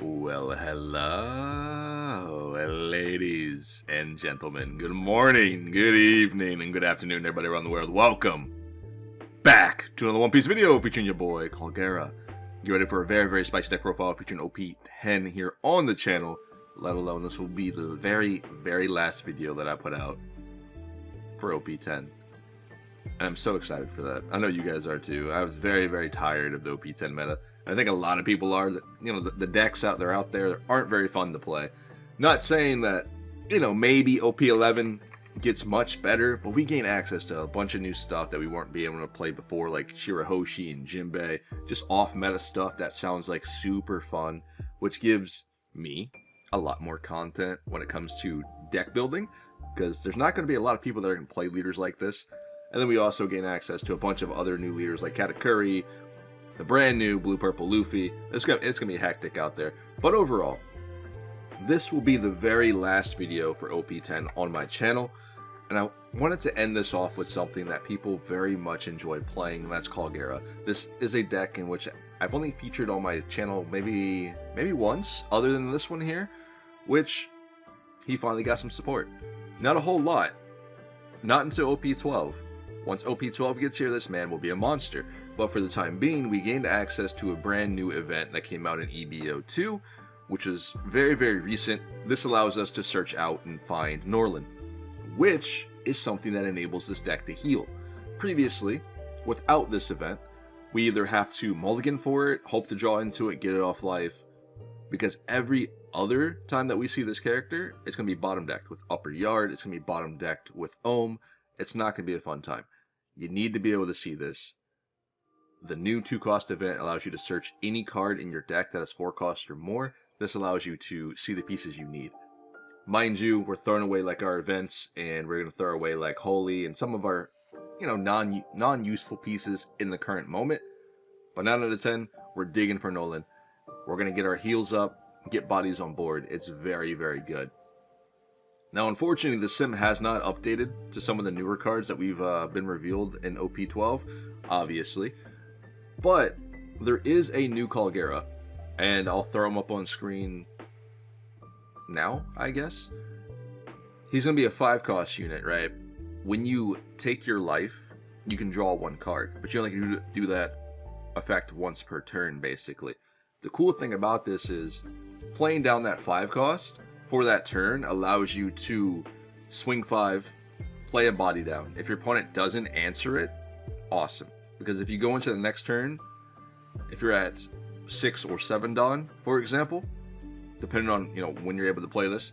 Well, hello, ladies and gentlemen. Good morning, good evening, and good afternoon, everybody around the world. Welcome back to another One Piece video featuring your boy, Kalgara. Get ready for a very, very spicy deck profile featuring OP10 here on the channel, let alone this will be the very, very last video that I put out for OP10. And I'm so excited for that. I know you guys are too. I was very, very tired of the OP10 meta. I think a lot of people are. You know, the decks out there aren't very fun to play. Not saying that, you know, maybe OP11 gets much better, but we gain access to a bunch of new stuff that we weren't being able to play before, like Shirahoshi and Jinbei. Just off-meta stuff that sounds like super fun, which gives me a lot more content when it comes to deck building, because there's not going to be a lot of people that are going to play leaders like this. And then we also gain access to a bunch of other new leaders like Katakuri, the brand new Blue-Purple Luffy. It's gonna be hectic out there. But overall, this will be the very last video for OP10 on my channel. And I wanted to end this off with something that people very much enjoy playing, and that's Kalgara. This is a deck in which I've only featured on my channel maybe once, other than this one here, which he finally got some support. Not a whole lot. Not until OP12. Once OP12 gets here, this man will be a monster. But for the time being, we gained access to a brand new event that came out in EBO2, which is very, very recent. This allows us to search out and find Norlin, which is something that enables this deck to heal. Previously, without this event, we either have to mulligan for it, hope to draw into it, get it off life, because every other time that we see this character, it's going to be bottom decked with Upper Yard, it's going to be bottom decked with Ohm. It's not going to be a fun time. You need to be able to see this. The new 2-cost event allows you to search any card in your deck that has 4 costs or more. This allows you to see the pieces you need. Mind you, we're throwing away like our events, and we're going to throw away like Holy and some of our, you know, non-useful pieces in the current moment. But 9 out of 10, we're digging for Nolan. We're going to get our heals up, get bodies on board. It's very, very good. Now, unfortunately, the sim has not updated to some of the newer cards that we've been revealed in OP12, obviously. But there is a new Kalgara, and I'll throw him up on screen now, I guess. He's going to be a 5-cost unit, right? When you take your life, you can draw 1 card, but you only can do that effect once per turn, basically. The cool thing about this is playing down that 5-cost for that turn allows you to swing 5, play a body down. If your opponent doesn't answer it, awesome. Because if you go into the next turn, if you're at 6 or 7 Dawn, for example, depending on, you know, when you're able to play this,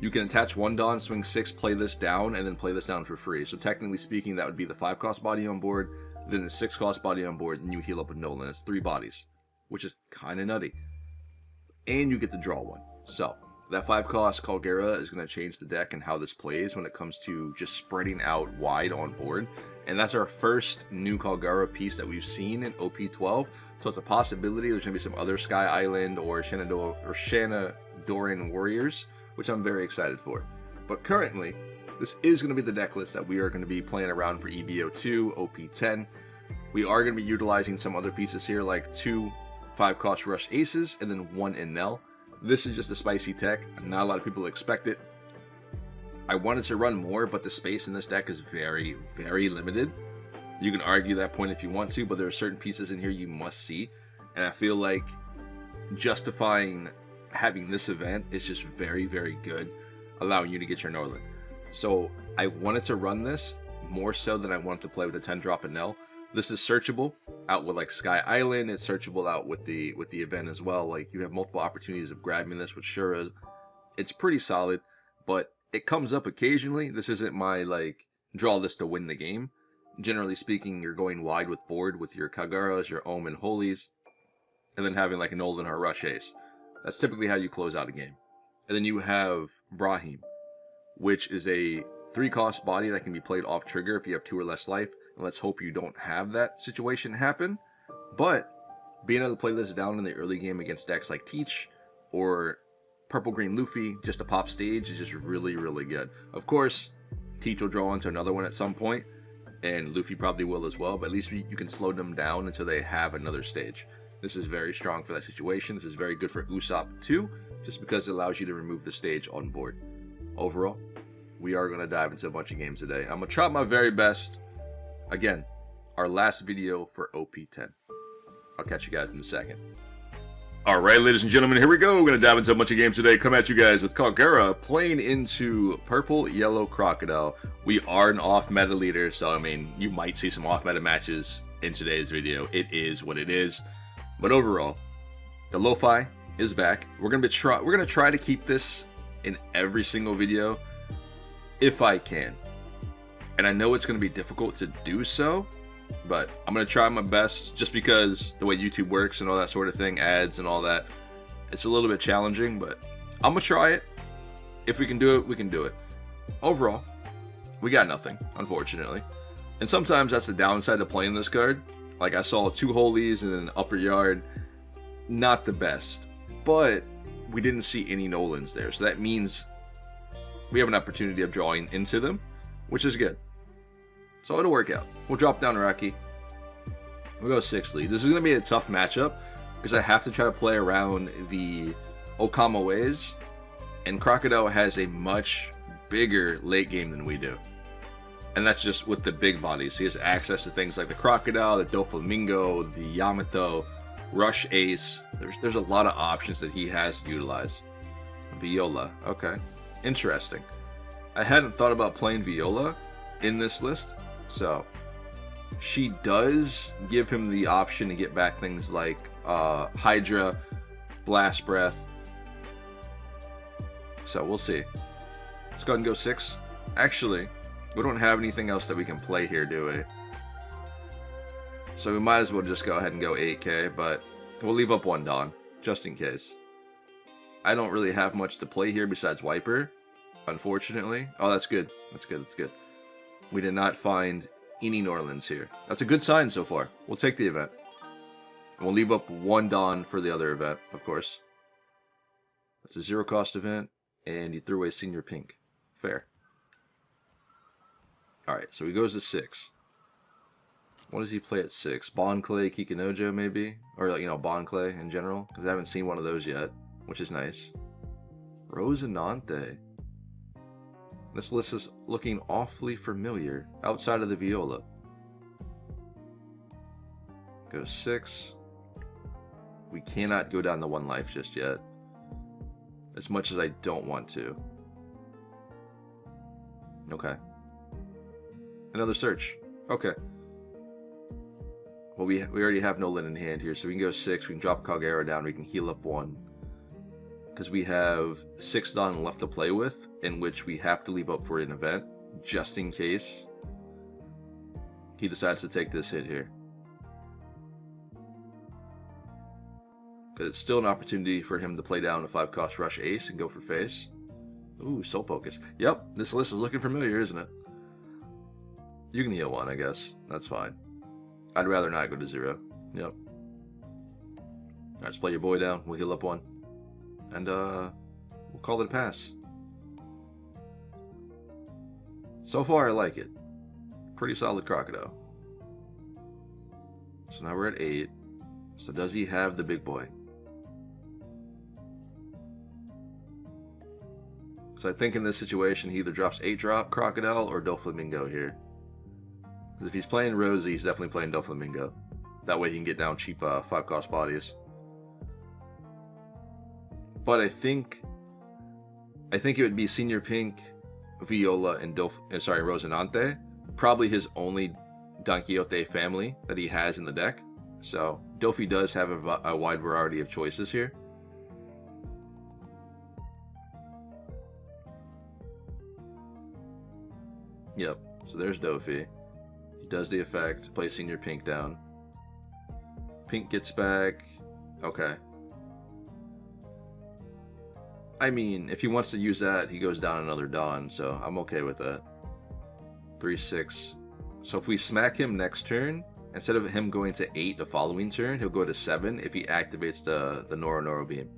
you can attach 1 Dawn, swing 6, play this down, and then play this down for free. So technically speaking, that would be the 5-cost body on board, then the 6-cost body on board, and you heal up with Nolan. It's 3 bodies, which is kind of nutty. And you get to draw 1. So that 5-cost Kalgara is going to change the deck and how this plays when it comes to just spreading out wide on board. And that's our first new Kalgara piece that we've seen in OP12. So it's a possibility there's going to be some other Sky Island or Shanadoran warriors, which I'm very excited for. But currently, this is going to be the deck list that we are going to be playing around for EBO2, OP10. We are going to be utilizing some other pieces here, like 2 5-cost Rush Aces and then 1 Enel. This is just a spicy tech. Not a lot of people expect it. I wanted to run more, but the space in this deck is very, very limited. You can argue that point if you want to, but there are certain pieces in here you must see. And I feel like justifying having this event is just very, very good, allowing you to get your Norlin. So I wanted to run this more so than I wanted to play with a 10-drop Enel. This is searchable out with like Sky Island. It's searchable out with the event as well. Like, you have multiple opportunities of grabbing this with Shura. It's pretty solid, but it comes up occasionally. This isn't my like draw this to win the game. Generally speaking, you're going wide with board with your Kalgaras, your Ohm and Holies, and then having like an Olden or Rush Ace. That's typically how you close out a game. And then you have Brahim, which is a 3-cost body that can be played off trigger if you have 2 or less life. And let's hope you don't have that situation happen. But being able to play this down in the early game against decks like Teach or Purple Green Luffy, just to pop stage, is just really, really good. Of course, Teach will draw into another one at some point, and Luffy probably will as well, but at least you can slow them down until they have another stage. This is very strong for that situation. This is very good for Usopp too, just because it allows you to remove the stage on board. Overall, we are going to dive into a bunch of games today. I'm going to try my very best. Again, our last video for OP10. I'll catch you guys in a second. Alright, ladies and gentlemen, here we go. We're going to dive into a bunch of games today. Come at you guys with Kalgara playing into Purple Yellow Crocodile. We are an off-meta leader, so I mean, you might see some off-meta matches in today's video. It is what it is. But overall, the lo-fi is back. We're going to try to keep this in every single video if I can. And I know it's going to be difficult to do so, but I'm going to try my best just because the way YouTube works and all that sort of thing, ads and all that, it's a little bit challenging, but I'm going to try it. If we can do it, we can do it. Overall, we got nothing, unfortunately. And sometimes that's the downside of playing this card. Like I saw 2 holies and an upper yard. Not the best, but we didn't see any Nolans there. So that means we have an opportunity of drawing into them, which is good. So it'll work out. We'll drop down Rocky. We'll go 6 lead. This is going to be a tough matchup because I have to try to play around the Okama ways. And Crocodile has a much bigger late game than we do. And that's just with the big bodies. He has access to things like the Crocodile, the Doflamingo, the Yamato, Rush Ace. There's a lot of options that he has to utilize. Viola. Okay. Interesting. I hadn't thought about playing Viola in this list. So, she does give him the option to get back things like Hydra, Blast Breath. So, we'll see. Let's go ahead and go 6. Actually, we don't have anything else that we can play here, do we? So, we might as well just go ahead and go 8k, but we'll leave up 1 Dawn, just in case. I don't really have much to play here besides Wiper, unfortunately. Oh, that's good. That's good. That's good. We did not find any Norlands here. That's a good sign so far. We'll take the event. And we'll leave up 1 Dawn for the other event, of course. That's a 0 cost event, and you threw away Senior Pink. Fair. Alright, so he goes to 6. What does he play at 6? Bon Clay, Kikinojo, maybe? Or, you know, Bon Clay in general? Because I haven't seen one of those yet, which is nice. Rosinante. This list is looking awfully familiar outside of the Viola. Go 6. We cannot go down to 1 life just yet. As much as I don't want to. Okay. Another search. Okay. Well, we already have Nolan in hand here, so we can go 6. We can drop Kalgara down. We can heal up 1. Because we have 6 Dawn left to play with, in which we have to leave up for an event, just in case he decides to take this hit here. But it's still an opportunity for him to play down a 5 cost Rush Ace and go for face. Ooh, Soul Focus. Yep, this list is looking familiar, isn't it? You can heal 1, I guess. That's fine. I'd rather not go to 0. Yep. Alright, let's play your boy down. We'll heal up 1. And, we'll call it a pass. So far, I like it. Pretty solid Crocodile. So now we're at 8. So does he have the big boy? So I think in this situation, he either drops 8-drop Crocodile or Doflamingo here. Because if he's playing Rosie, he's definitely playing Doflamingo. That way he can get down cheap 5-cost bodies. But I think it would be Senior Pink, Viola, and Rosinante. Probably his only Don Quixote family that he has in the deck. So Dofi does have a wide variety of choices here. Yep, so there's Dofi. He does the effect, plays Senior Pink down. Pink gets back. Okay. I mean, if he wants to use that, he goes down another Dawn, so I'm okay with that. 3-6. So if we smack him next turn, instead of him going to 8 the following turn, he'll go to 7 if he activates the Noro Beam.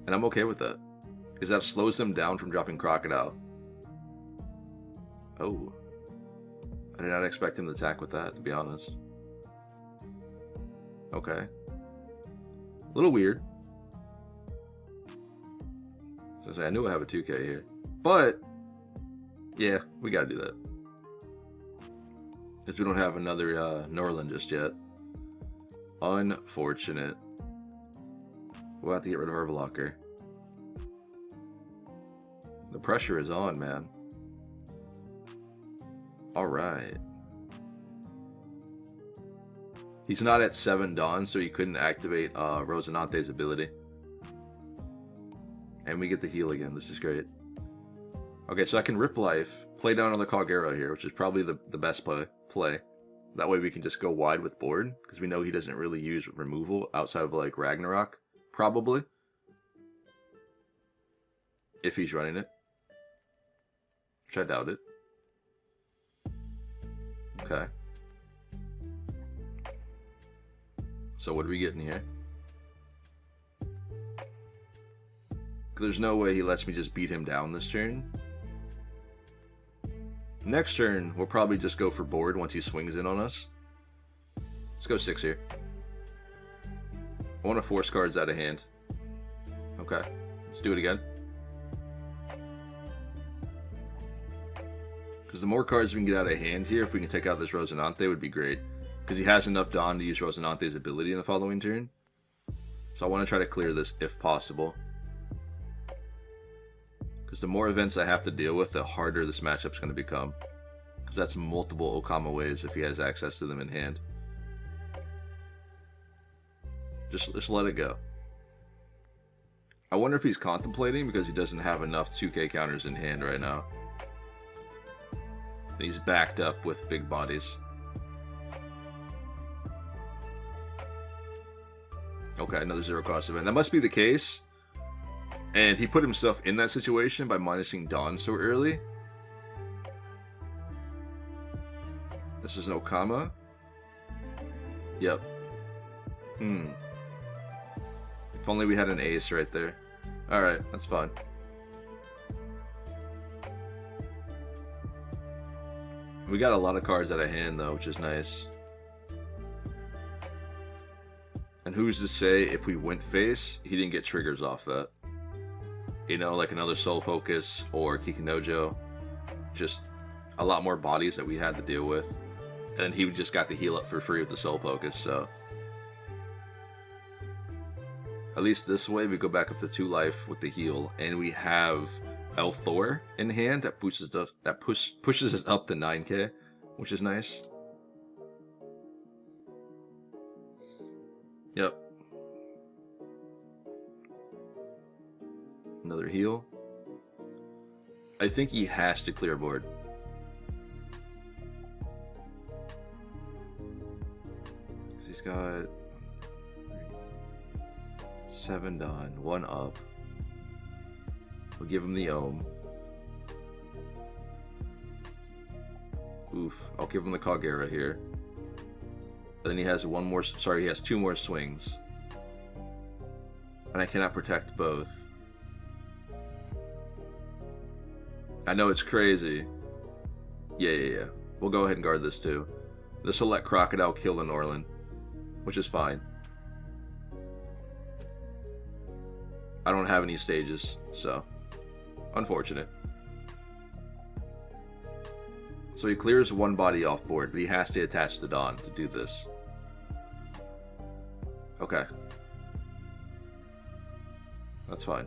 And I'm okay with that, because that slows them down from dropping Crocodile. Oh. I did not expect him to attack with that, to be honest. Okay. A little weird. So I knew I have a 2K here. But, yeah, we gotta do that. Because we don't have another Norland just yet. Unfortunate. We'll have to get rid of our blocker. The pressure is on, man. Alright. He's not at 7 Dawn, so he couldn't activate Rosinante's ability. And we get the heal again. This is great. Okay, so I can Rip Life, play down on the Kalgara here, which is probably the best play. That way we can just go wide with board, because we know he doesn't really use removal outside of like Ragnarok, probably. If he's running it. Which I doubt it. Okay. So what are we getting here? There's no way he lets me just beat him down this turn. Next turn, we'll probably just go for board once he swings in on us. Let's go 6 here. I want to force cards out of hand. Okay, let's do it again. Because the more cards we can get out of hand here, if we can take out this Rosinante, would be great. Because he has enough Dawn to use Rosinante's ability in the following turn. So I want to try to clear this if possible. Because the more events I have to deal with, the harder this matchup's going to become. Because that's multiple Okama ways if he has access to them in hand. Just let it go. I wonder if he's contemplating because he doesn't have enough 2K counters in hand right now. And he's backed up with big bodies. Okay, another 0 cost event. That must be the case. And he put himself in that situation by minusing Dawn so early. This is an Okama. Yep. If only we had an ace right there. Alright, that's fine. We got a lot of cards out of hand though, which is nice. And who's to say if we went face, he didn't get triggers off that. You know, like another Soul Focus or Kikinojo. Just a lot more bodies that we had to deal with. And he just got the heal up for free with the Soul Focus, so. At least this way, we go back up to 2 life with the heal. And we have El Thor in hand that pushes us up to 9K, which is nice. Yep. Another heal. I think he has to clear board. He's got 7 Dawn, 1 up. We'll give him the Ohm. Oof. I'll give him the Kalgara here. And then he has he has 2 more swings. And I cannot protect both. I know it's crazy. Yeah. We'll go ahead and guard this too. This will let Crocodile kill the Norland, which is fine. I don't have any stages, so unfortunate. So he clears 1 body off board, but he has to attach the Dawn to do this. Okay. That's fine.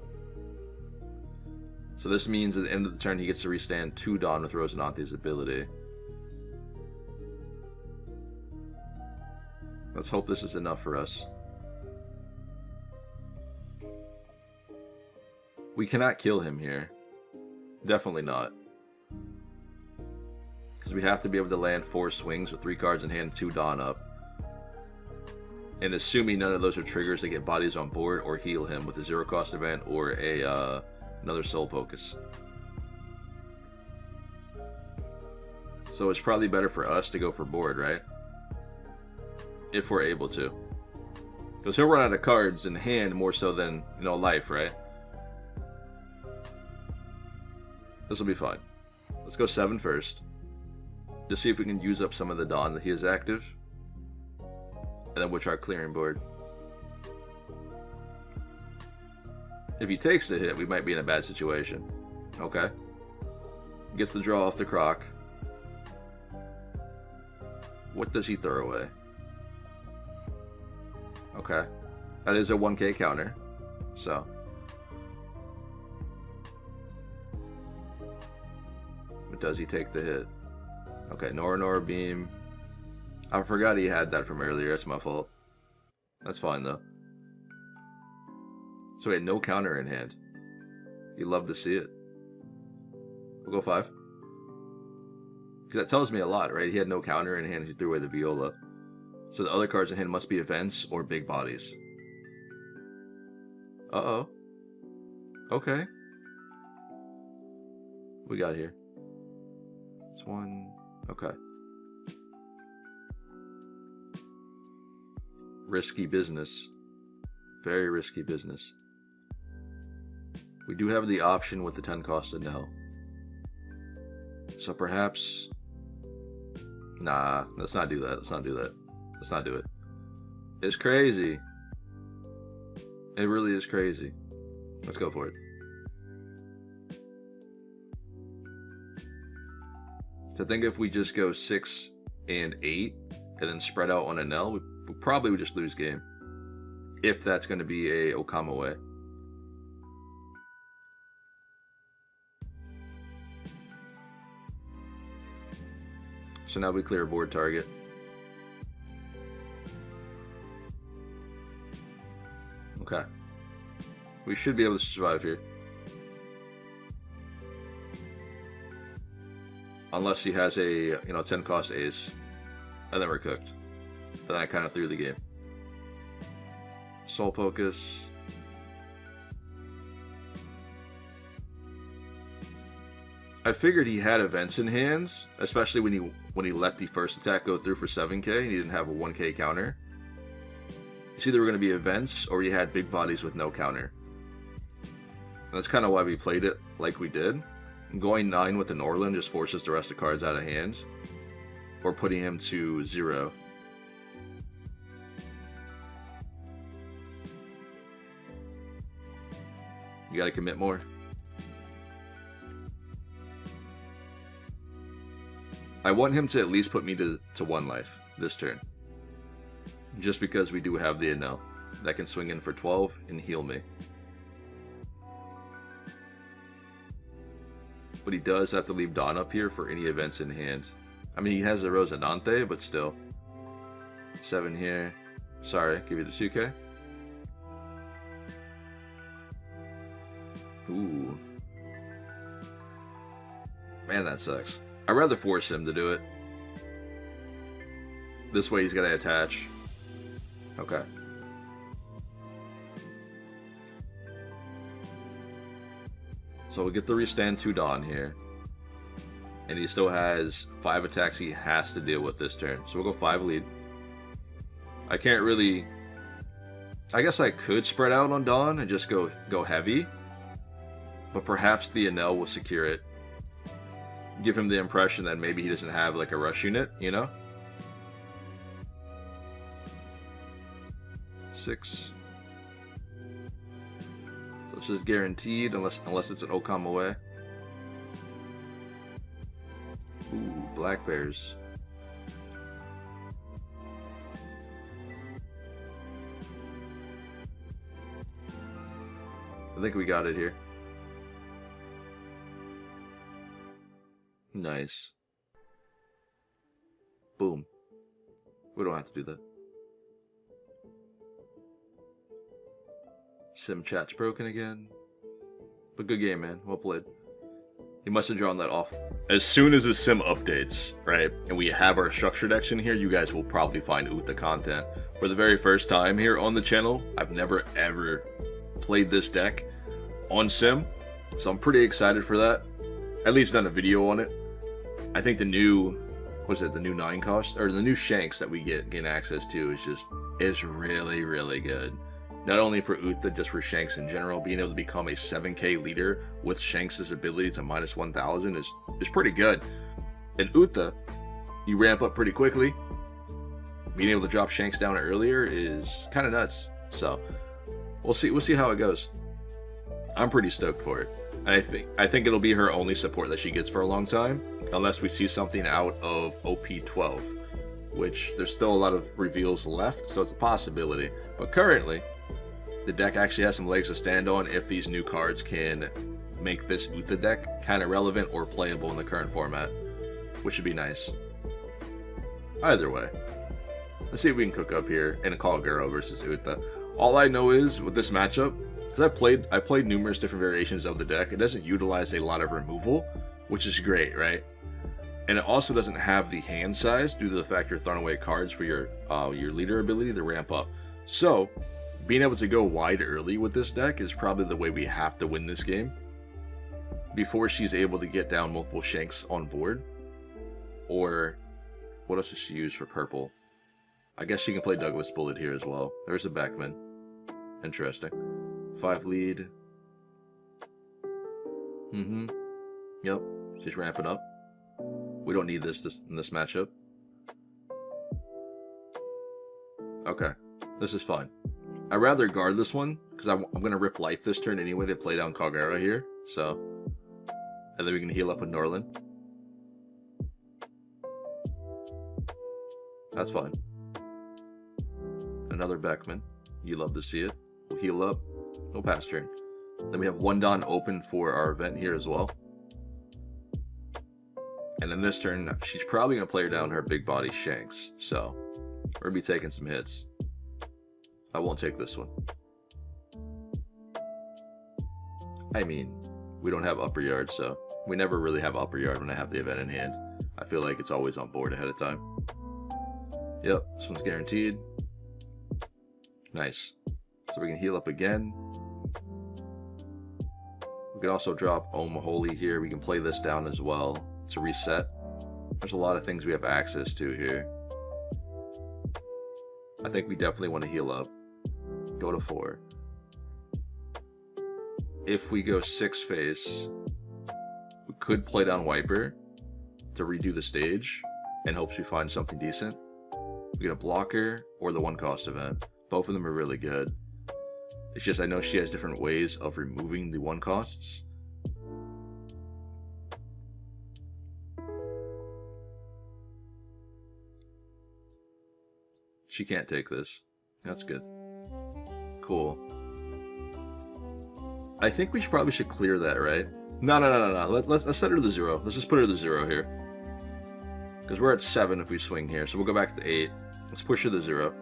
So this means at the end of the turn he gets to restand 2 Dawn with Rosinante's ability. Let's hope this is enough for us. We cannot kill him here. Definitely not. Because we have to be able to land 4 swings with 3 cards in hand, 2 Dawn up. And assuming none of those are triggers to get bodies on board or heal him with a 0 cost event or a another Soul Focus. So it's probably better for us to go for board, right? If we're able to. Because he'll run out of cards in hand more so than, you know, life, right? This will be fine. Let's go 7 first. To see if we can use up some of the Dawn that he has active. And then we'll try clearing board. If he takes the hit, we might be in a bad situation. Okay. Gets the draw off the croc. What does he throw away? Okay. That is a 1k counter. So. But does he take the hit? Okay, Nora Beam. I forgot he had that from earlier. That's my fault. That's fine, though. So he had no counter in hand. You'd love to see it. We'll go 5. Because that tells me a lot, right? He had no counter in hand. He threw away the Viola. So the other cards in hand must be events or big bodies. Uh-oh. Okay. What we got here? It's 1. Okay. Risky business. Very risky business. We do have the option with the 10 cost to no. So perhaps... Nah, let's not do that. Let's not do that. Let's not do it. It's crazy. It really is crazy. Let's go for it. So I think if we just go 6 and 8 and then spread out on an L, we probably would just lose game. If that's going to be a Okama way. So now we clear a board target. Okay. We should be able to survive here. Unless he has a, 10 cost ace. And then we're cooked. And then I kind of threw the game. Soul Focus. I figured he had events in hands, especially when he let the first attack go through for 7k and he didn't have a 1k counter. It's either going to be events or he had big bodies with no counter. And that's kind of why we played it like we did. Going 9 with an Orlin just forces the rest of the cards out of hand, or putting him to 0. You gotta commit more. I want him to at least put me to 1 life this turn. Just because we do have the Enel that can swing in for 12 and heal me. But he does have to leave Dawn up here for any events in hand. I mean, he has the Rosadante, but still. 7 here. Sorry, give you the 2k. Ooh. Man, that sucks. I'd rather force him to do it. This way he's got to attach. Okay. So we'll get the restand 2 Dawn here. And he still has 5 attacks he has to deal with this turn. So we'll go 5 lead. I can't really... I guess I could spread out on Dawn and just go heavy. But perhaps the Enel will secure it. Give him the impression that maybe he doesn't have like a rush unit, 6. So this is guaranteed unless it's an Okama way. Ooh, black bears. I think we got it here. Nice. Boom. We don't have to do that. Sim chat's broken again. But good game, man. Well played. He must have drawn that off. As soon as the sim updates, right, and we have our structure decks in here, you guys will probably find Uta content. For the very first time here on the channel, I've never ever played this deck on sim, so I'm pretty excited for that. At least done a video on it. I think the new, the new 9 cost, or the new Shanks that we gain access to is really, really good. Not only for Uta, just for Shanks in general, being able to become a 7k leader with Shanks' ability to minus 1000 is pretty good. In Uta, you ramp up pretty quickly. being able to drop Shanks down earlier is kind of nuts. So we'll see how it goes. I'm pretty stoked for it. And I think it'll be her only support that she gets for a long time, unless we see something out of OP12, which there's still a lot of reveals left, so it's a possibility. But currently, the deck actually has some legs to stand on if these new cards can make this Uta deck kind of relevant or playable in the current format, which would be nice. Either way, let's see if we can cook up here in a Kalgara versus Uta. All I know is with this matchup, because I played numerous different variations of the deck, it doesn't utilize a lot of removal, which is great, right? And it also doesn't have the hand size due to the fact you're throwing away cards for your leader ability to ramp up. So being able to go wide early with this deck is probably the way we have to win this game before she's able to get down multiple Shanks on board. Or what else does she use for purple? I guess she can play Douglas Bullet here as well. There's a Beckman. Interesting. 5 lead. Yep, she's ramping up. We don't need this in this matchup. Okay, this is fine. I'd rather guard this one, because I'm going to rip life this turn anyway to play down Kalgara here, so... And then we can heal up with Norland. That's fine. Another Beckman. You love to see it. We'll heal up. No pass turn. Then we have one Don open for our event here as well. And then this turn, she's probably going to play her down her big body Shanks. So, we're going to be taking some hits. I won't take this one. I mean, we don't have upper yard, so we never really have upper yard when I have the event in hand. I feel like it's always on board ahead of time. Yep, this one's guaranteed. Nice. So we can heal up again. We can also drop Holy here. We can play this down as well to reset. There's a lot of things we have access to here. I think we definitely want to heal up. Go to 4. If we go 6 face, we could play down Wiper to redo the stage in hopes we find something decent. We get a blocker or the 1-cost event. Both of them are really good. It's just I know she has different ways of removing the 1-costs. She can't take this. That's good. Cool. I think we probably should clear that, right? No. Let's set her to the 0. Let's just put her to the 0 here. Because we're at 7 if we swing here. So we'll go back to 8. Let's push her to 0.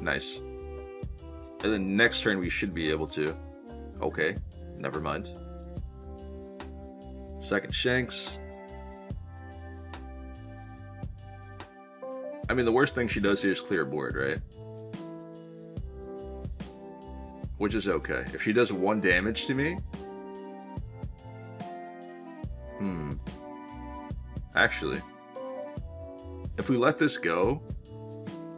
Nice. And then next turn we should be able to. Okay. Never mind. Second Shanks. I mean, the worst thing she does here is clear board, right? Which is okay. If she does 1 damage to me... Actually, if we let this go,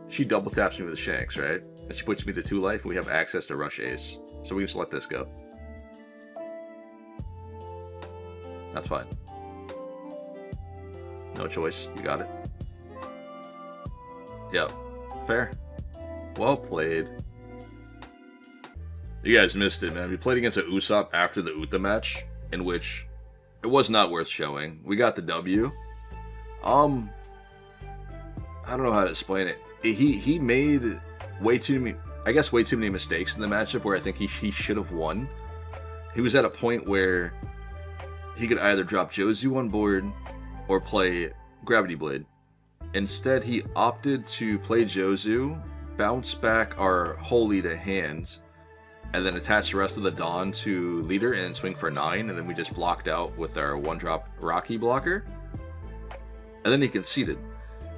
she double taps me with the Shanks, right? And she puts me to 2 life, and we have access to Rush Ace. So we just let this go. That's fine. No choice. You got it. Yep. Fair. Well played. You guys missed it, man. We played against a Usopp after the Uta match, in which it was not worth showing. We got the W. I don't know how to explain it. He made way too many mistakes in the matchup where I think he should have won. He was at a point where he could either drop Jozu on board or play Gravity Blade. Instead, he opted to play Jozu, bounce back our Holy to hand, and then attach the rest of the Dawn to leader and swing for 9, and then we just blocked out with our 1-drop Rocky blocker. And then he conceded.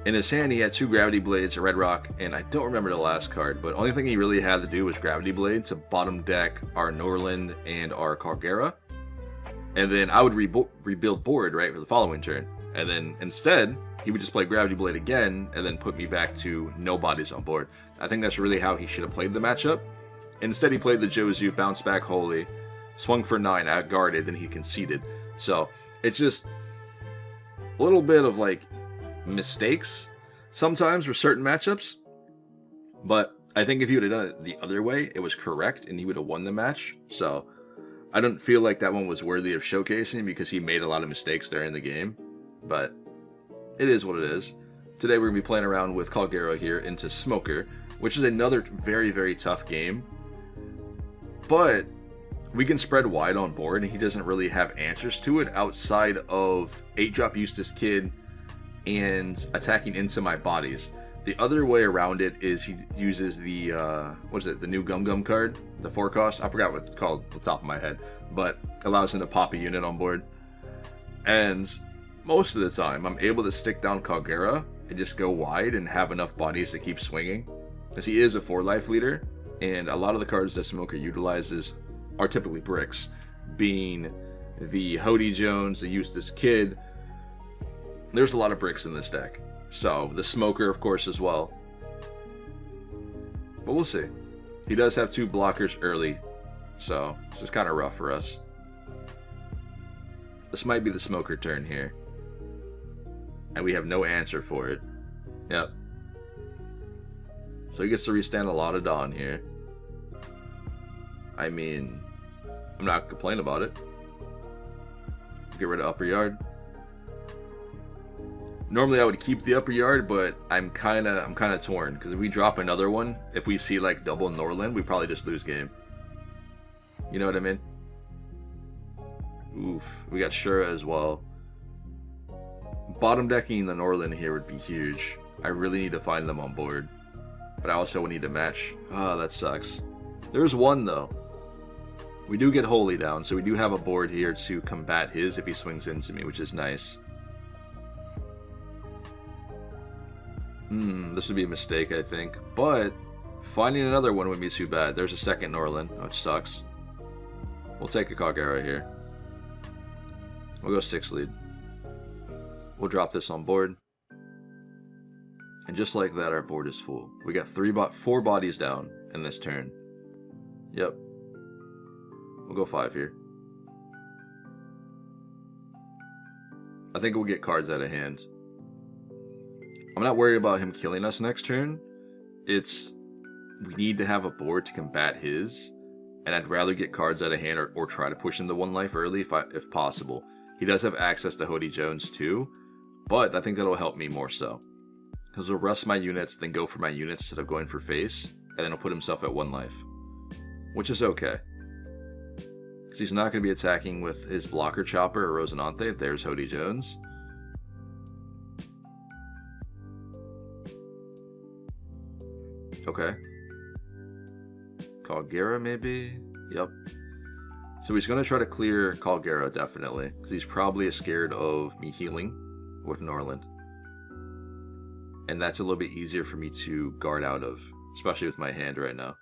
In his hand, he had 2 Gravity Blades, a Red Rock, and I don't remember the last card, but the only thing he really had to do was Gravity Blade to bottom deck our Norland and our Kalgara. And then I would rebuild board, right, for the following turn. And then instead, he would just play Gravity Blade again, and then put me back to no bodies on board. I think that's really how he should have played the matchup. Instead, he played the Jozu, bounced back Holy, swung for 9, out guarded, then he conceded. So, it's just a little bit of, like, mistakes. sometimes for certain matchups, but I think if he would have done it the other way, it was correct and he would have won the match. So I don't feel like that one was worthy of showcasing because he made a lot of mistakes there in the game, but it is what it is. Today we're going to be playing around with Kalgara here into Smoker, which is another very, very tough game, but we can spread wide on board and he doesn't really have answers to it outside of 8-drop Eustace Kid and attacking into my bodies. The other way around it is he uses the, what is it, the new Gum Gum card? The 4-cost? I forgot what it's called off the top of my head, but allows him to pop a unit on board. And most of the time, I'm able to stick down Kalgara and just go wide and have enough bodies to keep swinging. Because he is a 4-life leader, and a lot of the cards that Smoker utilizes are typically bricks, being the Hody Jones, the Eustace Kid. There's a lot of bricks in this deck. So, the Smoker, of course, as well. But we'll see. He does have 2 blockers early, so this is kind of rough for us. This might be the Smoker turn here. And we have no answer for it. Yep. So he gets to restand a lot of Dawn here. I mean, I'm not complaining about it. Get rid of Upper Yard. Normally I would keep the Upper Yard, but I'm kind of torn because if we drop another one, if we see like double Norland, we probably just lose game. You know what I mean? Oof, we got Shura as well. Bottom decking the Norland here would be huge. I really need to find them on board, but I also would need to match. Oh, that sucks. There's one though. We do get Holy down, so we do have a board here to combat his if he swings into me, which is nice. This would be a mistake, I think. But finding another one wouldn't be too bad. There's a second Norland, which sucks. We'll take a Kalgara here. We'll go 6 lead. We'll drop this on board. And just like that, our board is full. We got 4 bodies down in this turn. Yep. We'll go 5 here. I think we'll get cards out of hand. I'm not worried about him killing us next turn. It's, we need to have a board to combat his, and I'd rather get cards out of hand or try to push him to 1 life early if possible. He does have access to Hody Jones too, but I think that'll help me more so. Because he'll rest my units, then go for my units instead of going for face, and then he'll put himself at 1 life. Which is okay. Because he's not going to be attacking with his blocker Chopper or Rosinante. There's Hody Jones. Okay. Kalgara maybe? Yep. So he's going to try to clear Kalgara, definitely. Because he's probably scared of me healing with Norland. And that's a little bit easier for me to guard out of. Especially with my hand right now.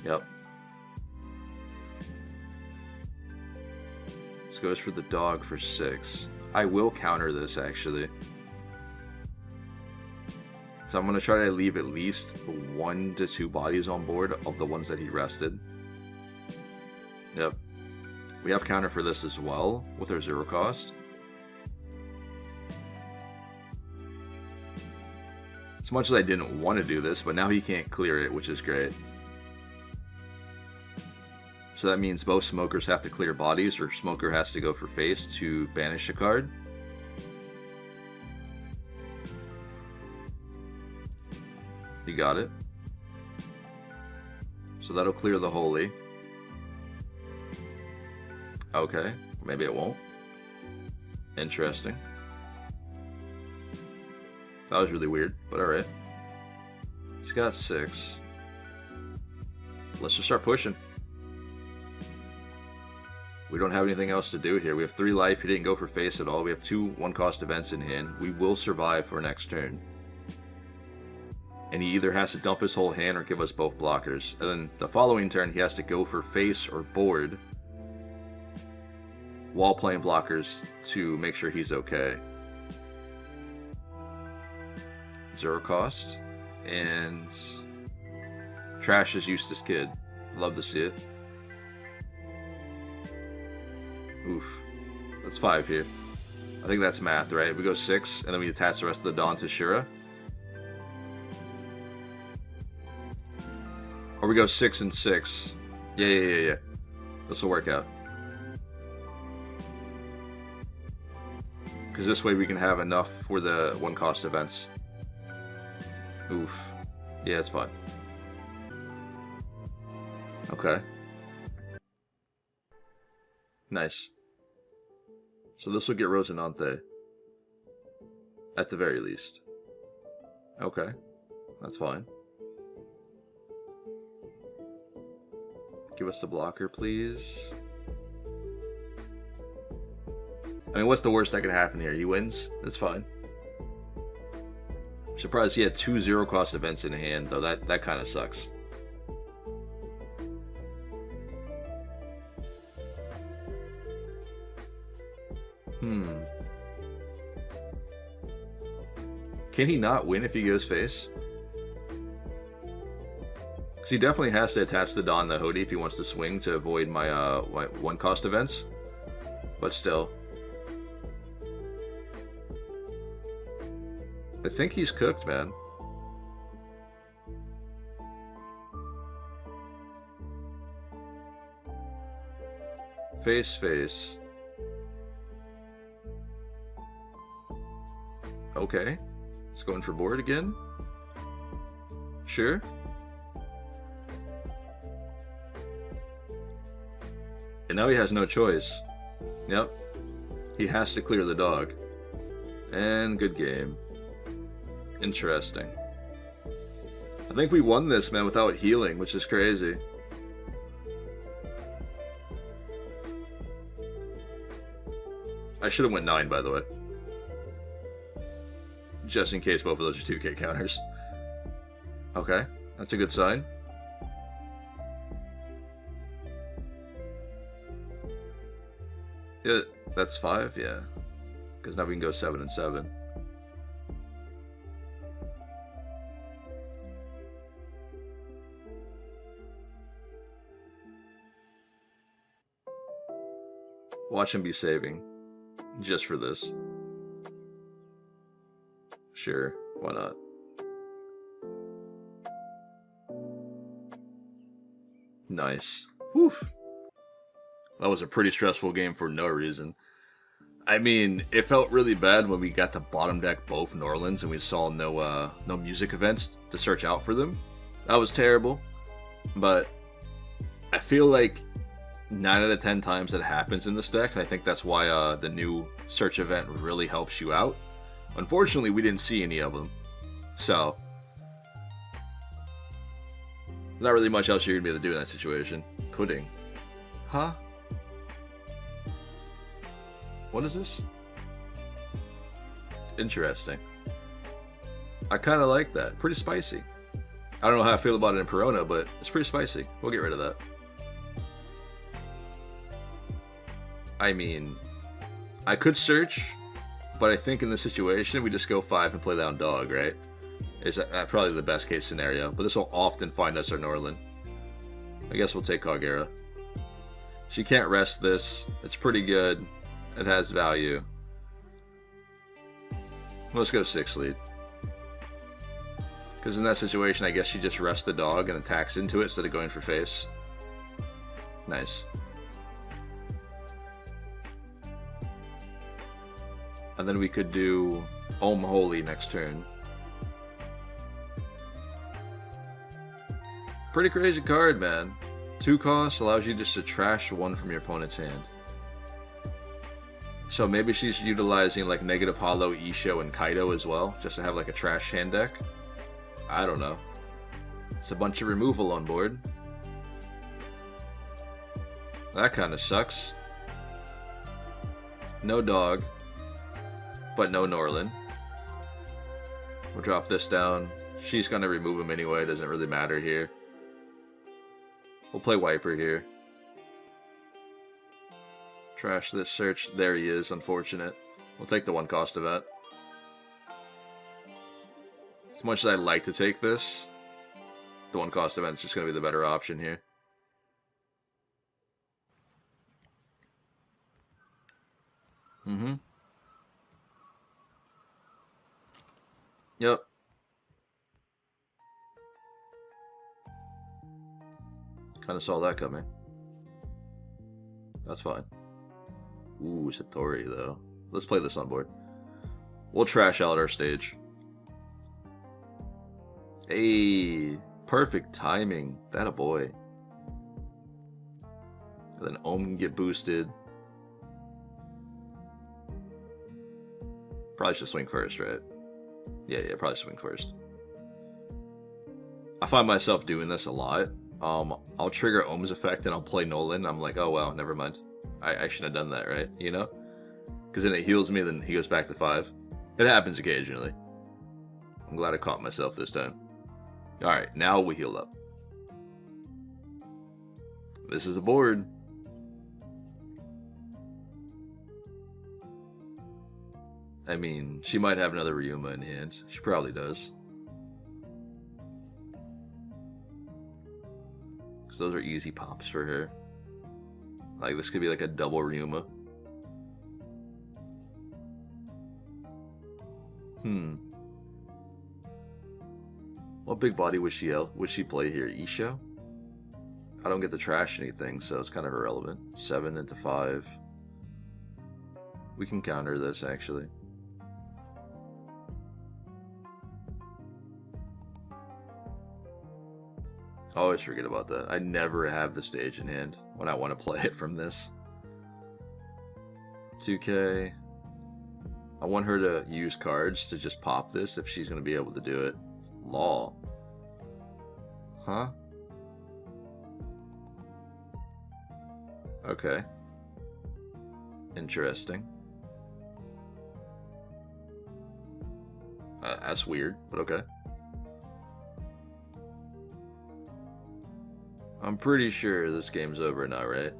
Yep. This goes for the dog for 6. I will counter this, actually. So I'm going to try to leave at least 1 to 2 bodies on board of the ones that he rested. Yep. We have counter for this as well with our 0 cost. As much as I didn't want to do this, but now he can't clear it, which is great. So that means both Smokers have to clear bodies, or Smoker has to go for face to banish a card. You got it. So that'll clear the Holy. Okay, maybe it won't. Interesting. That was really weird, but alright. He's got 6. Let's just start pushing. We don't have anything else to do here. We have 3 life. He didn't go for face at all. We have 2 1-cost events in hand. We will survive for next turn. And he either has to dump his whole hand or give us both blockers. And then the following turn, he has to go for face or board while playing blockers to make sure he's okay. 0 cost. And trash is Eustace Kid. Love to see it. Oof. That's 5 here. I think that's math, right? We go 6, and then we attach the rest of the Dawn to Shura. Or we go 6 and 6. Yeah. This will work out. Because this way we can have enough for the 1-cost events. Oof. Yeah, it's fine. Okay. Nice. So this will get Rosinante. At the very least. Okay. That's fine. Give us the blocker, please. I mean, what's the worst that could happen here? He wins? That's fine. I'm surprised he had 2 0-cost events in hand, though. That kind of sucks. Can he not win if he goes face? Because he definitely has to attach the Dawn the Hody if he wants to swing to avoid my 1-cost events. But still. I think he's cooked, man. Face. Okay. He's going for board again. Sure. And now he has no choice. Yep. He has to clear the dog. And good game. Interesting. I think we won this, man, without healing, which is crazy. I should have went 9, by the way. Just in case both of those are 2k counters. Okay, that's a good sign. Yeah, that's 5, yeah. Because now we can go 7 and 7. Watch him be saving. Just for this. Sure, why not? Nice. Woof. That was a pretty stressful game for no reason. I mean, it felt really bad when we got to bottom deck both Norlands and we saw no music events to search out for them. That was terrible. But I feel like 9 out of 10 times that happens in this deck, and I think that's why the new search event really helps you out. Unfortunately, we didn't see any of them. So, not really much else you're going to be able to do in that situation. Pudding. Huh? What is this? Interesting. I kind of like that. Pretty spicy. I don't know how I feel about it in Perona, but it's pretty spicy. We'll get rid of that. I mean, I could search, but I think in this situation, we just go 5 and play down dog, right? Is that probably the best case scenario, but this will often find us our Norland. I guess we'll take Kalgara. She can't rest this. It's pretty good. It has value. Let's go 6 lead. Because in that situation, I guess she just rests the dog and attacks into it instead of going for face. Nice. And then we could do Om Holy next turn. Pretty crazy card, man. 2 costs allows you just to trash 1 from your opponent's hand. So maybe she's utilizing like negative hollow, Isho, and Kaido as well, just to have like a trash hand deck. I don't know. It's a bunch of removal on board. That kind of sucks. No dog, but no Norland. We'll drop this down. She's gonna remove him anyway, it doesn't really matter here. We'll play Wiper here. Trash this search. There he is, unfortunate. We'll take the 1 cost event. As much as I'd like to take this, the 1 cost event is just going to be the better option here. Yep. Kind of saw that coming. That's fine. Ooh, Satori though. Let's play this on board. We'll trash out our stage. Hey, perfect timing. That a boy. And then Ohm can get boosted. Probably should swing first, right? Yeah, probably swing first. I find myself doing this a lot. I'll trigger Ohm's effect and I'll play Nolan. I'm like, oh well, never mind. I shouldn't have done that, right? You know? Because then it heals me, then he goes back to 5. It happens occasionally. I'm glad I caught myself this time. Alright, now we heal up. This is a board. I mean, she might have another Ryuma in hand. She probably does. Because those are easy pops for her. Like, this could be like a double Ryuma. What big body would she play here? Isho? I don't get to trash anything, so it's kind of irrelevant. 7 into 5. We can counter this, actually. I always forget about that. I never have the stage in hand when I want to play it from this. 2K. I want her to use cards to just pop this if she's going to be able to do it. Law. Huh? Okay. Interesting. That's weird, but okay. I'm pretty sure this game's over now, right?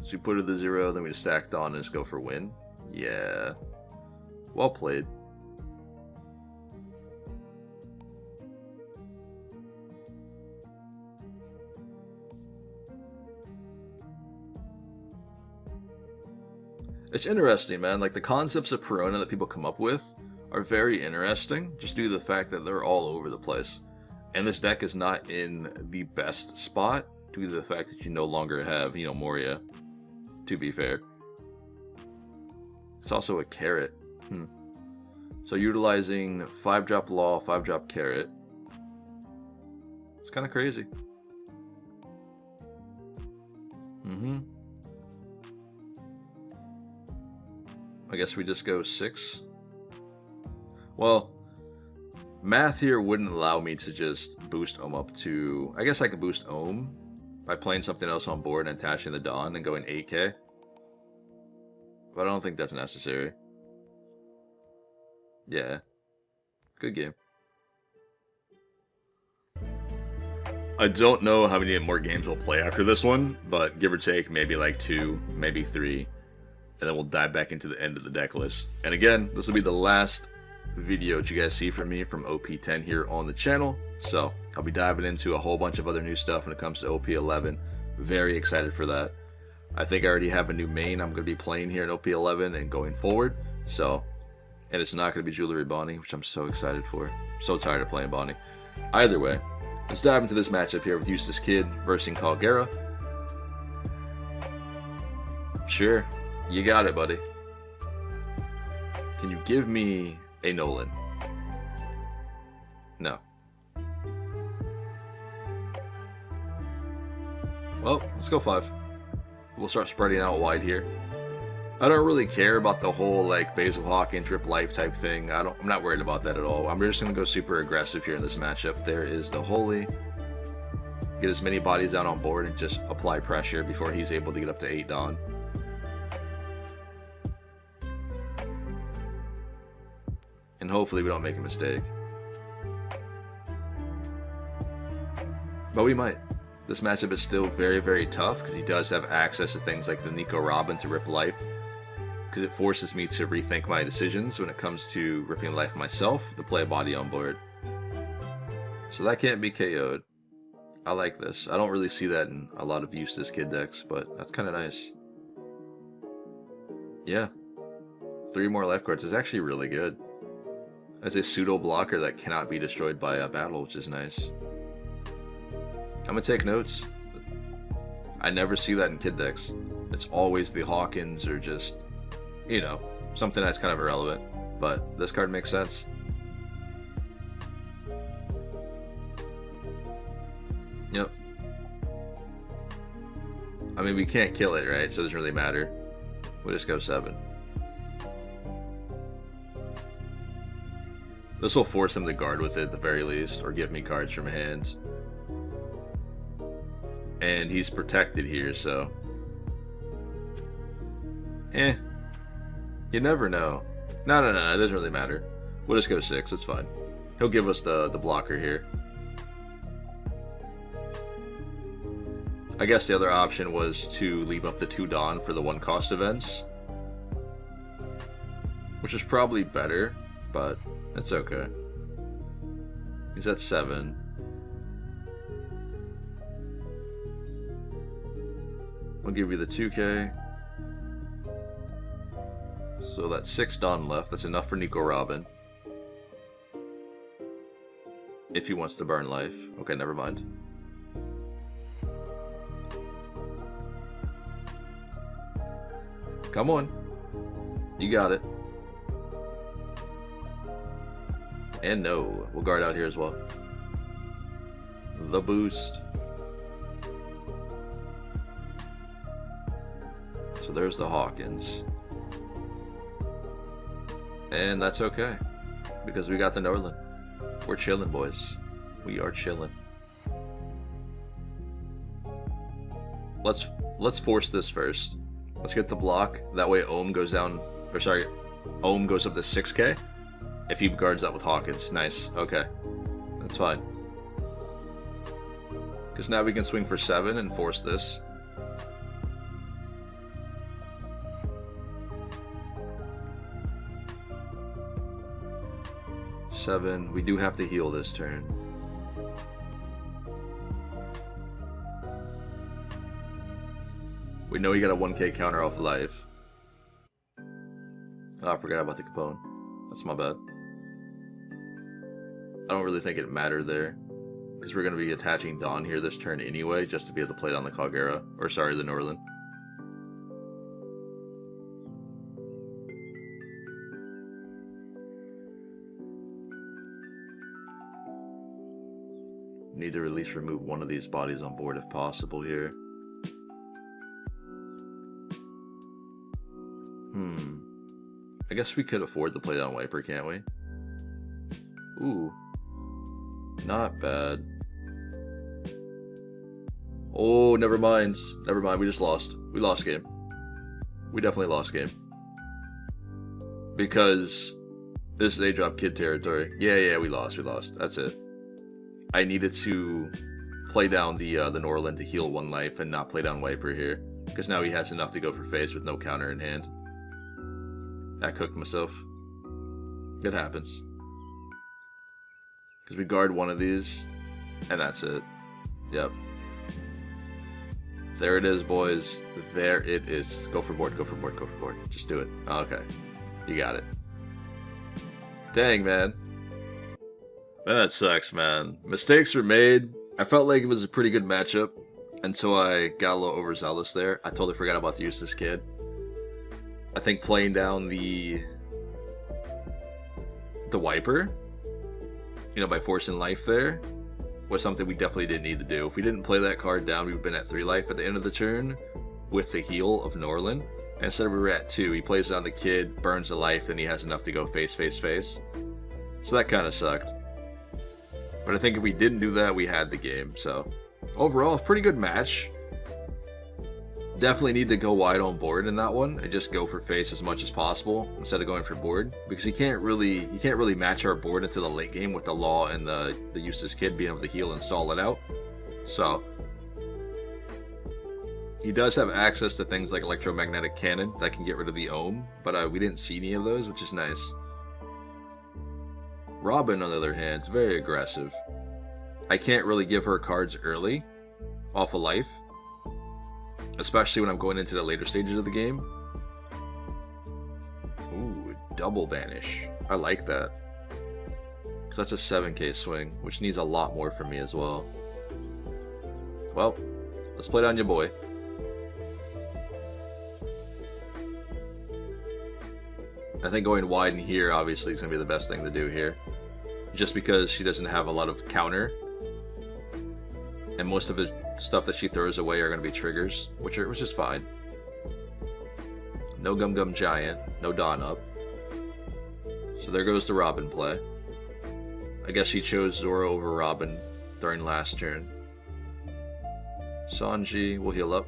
So we put it to 0, then we stacked on and just go for win. Yeah. Well played. It's interesting, man. Like, the concepts of Perona that people come up with are very interesting, just due to the fact that they're all over the place. And this deck is not in the best spot, due to the fact that you no longer have, you know, Moria, to be fair. It's also a carrot. So utilizing 5-drop Law, 5-drop carrot. It's kind of crazy. I guess we just go 6. Well, math here wouldn't allow me to just boost Ohm up to... I guess I could boost Ohm by playing something else on board and attaching the Dawn and going 8k. But I don't think that's necessary. Yeah. Good game. I don't know how many more games we'll play after this one, but give or take, maybe like 2, maybe 3. And then we'll dive back into the end of the deck list. And again, this will be the last video that you guys see from me from OP10 here on the channel. So I'll be diving into a whole bunch of other new stuff when it comes to OP11. Very excited for that. I think I already have a new main I'm going to be playing here in OP11 and going forward. So, and it's not going to be Jewelry Bonnie, which I'm so excited for. I'm so tired of playing Bonnie. Either way, let's dive into this matchup here with Eustace Kid versus Kalgara. Sure. You got it, buddy. Can you give me a Nolan? No. Well, let's go 5. We'll start spreading out wide here. I don't really care about the whole like Basil Hawk and Drip Life type thing. I'm not worried about that at all. I'm just gonna go super aggressive here in this matchup. There is the Holy. Get as many bodies down on board and just apply pressure before he's able to get up to 8 Dawn. And hopefully we don't make a mistake. But we might. This matchup is still very, very tough because he does have access to things like the Nico Robin to rip life. Because it forces me to rethink my decisions when it comes to ripping life myself to play a body on board. So that can't be KO'd. I like this. I don't really see that in a lot of Eustace Kid decks, but that's kind of nice. Yeah. 3 more life cards is actually really good. As a pseudo blocker that cannot be destroyed by a battle, which is nice. I'm gonna take notes. I never see that in kid decks. It's always the Hawkins or just, you know, something that's kind of irrelevant. But this card makes sense. Yep. I mean, we can't kill it, right? So it doesn't really matter. We'll just go 7. This will force him to guard with it at the very least, or give me cards from hand. And he's protected here, so... You never know. No, it doesn't really matter. We'll just go 6, it's fine. He'll give us the blocker here. I guess the other option was to leave up the 2 Dawn for the 1 cost events. Which is probably better, but it's okay. He's at 7. I'll give you the 2K. So that's 6 Dawn left. That's enough for Nico Robin. If he wants to burn life. Okay, never mind. Come on. You got it. And no. We'll guard out here as well. The boost. So there's the Hawkins. And that's okay. Because we got the Norland. We're chilling, boys. We are chilling. Let's force this first. Let's get the block. That way Ohm goes down, or sorry, Ohm goes up to 6K. If he guards that with Hawkins. Nice. Okay. That's fine. Because now we can swing for 7 and force this. Seven. We do have to heal this turn. We know he got a 1K counter off life. Oh, I forgot about the Capone. That's my bad. I don't really think it mattered there. Because we're going to be attaching Dawn here this turn anyway, just to be able to play down the Kalgara. Or sorry, the Norland. Need to at least remove one of these bodies on board if possible here. I guess we could afford to play down Wiper, can't we? Ooh. Not bad. Oh, never mind. Never mind, we just lost. We lost game. We definitely lost game. Because this is A-drop kid territory. Yeah, we lost. That's it. I needed to play down the Norland to heal 1 life and not play down Wiper here. Because now he has enough to go for face with no counter in hand. I cooked myself. It happens. Because we guard one of these, and that's it. Yep. There it is, boys. There it is. Go for board, go for board, go for board. Just do it. Oh, okay. You got it. Dang, man. Man, that sucks, man. Mistakes were made. I felt like it was a pretty good matchup until I got a little overzealous there. I totally forgot about the Eustace kid. I think playing down the Wiper, you know, by forcing life there, was something we definitely didn't need to do. If we didn't play that card down, we would have been at 3 life at the end of the turn with the heal of Norland. And instead we were at 2, he plays down the kid, burns a life, and he has enough to go face. So that kind of sucked. But I think if we didn't do that, we had the game. So overall, pretty good match. Definitely need to go wide on board in that one and just go for face as much as possible instead of going for board, because you can't really match our board into the late game with the Law and the Eustace kid being able to heal and stall it out. So he does have access to things like electromagnetic cannon that can get rid of the Ohm, but we didn't see any of those, which is nice. Robin, on the other hand, is very aggressive. I can't really give her cards early off of life, especially when I'm going into the later stages of the game. Ooh, double banish. I like that. Because that's a 7k swing, which needs a lot more from me as well. Well, let's play down your boy. I think going wide in here obviously is going to be the best thing to do here. Just because she doesn't have a lot of counter. And most of the stuff that she throws away are going to be triggers, which is fine. No Gum Gum Giant, no Dawn up. So there goes the Robin play. I guess she chose Zoro over Robin during last turn. Sanji will heal up.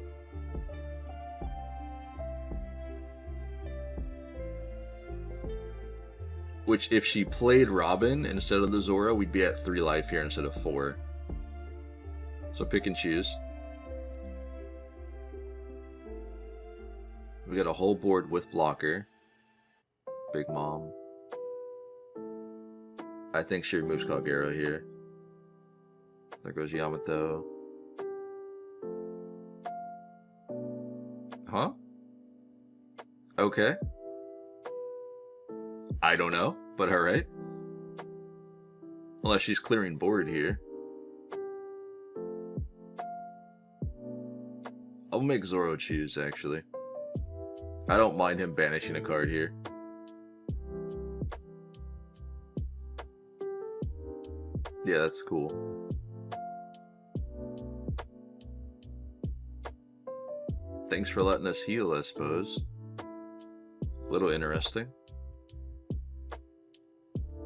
Which, if she played Robin instead of the Zoro, we'd be at 3 life here instead of 4. So pick and choose. We got a whole board with blocker. Big Mom. I think she removes Kalgara here. There goes Yamato. Huh? Okay. I don't know, but alright. Unless she's clearing board here. I'll make Zoro choose, actually. I don't mind him banishing a card here. Yeah, that's cool. Thanks for letting us heal, I suppose. A little interesting.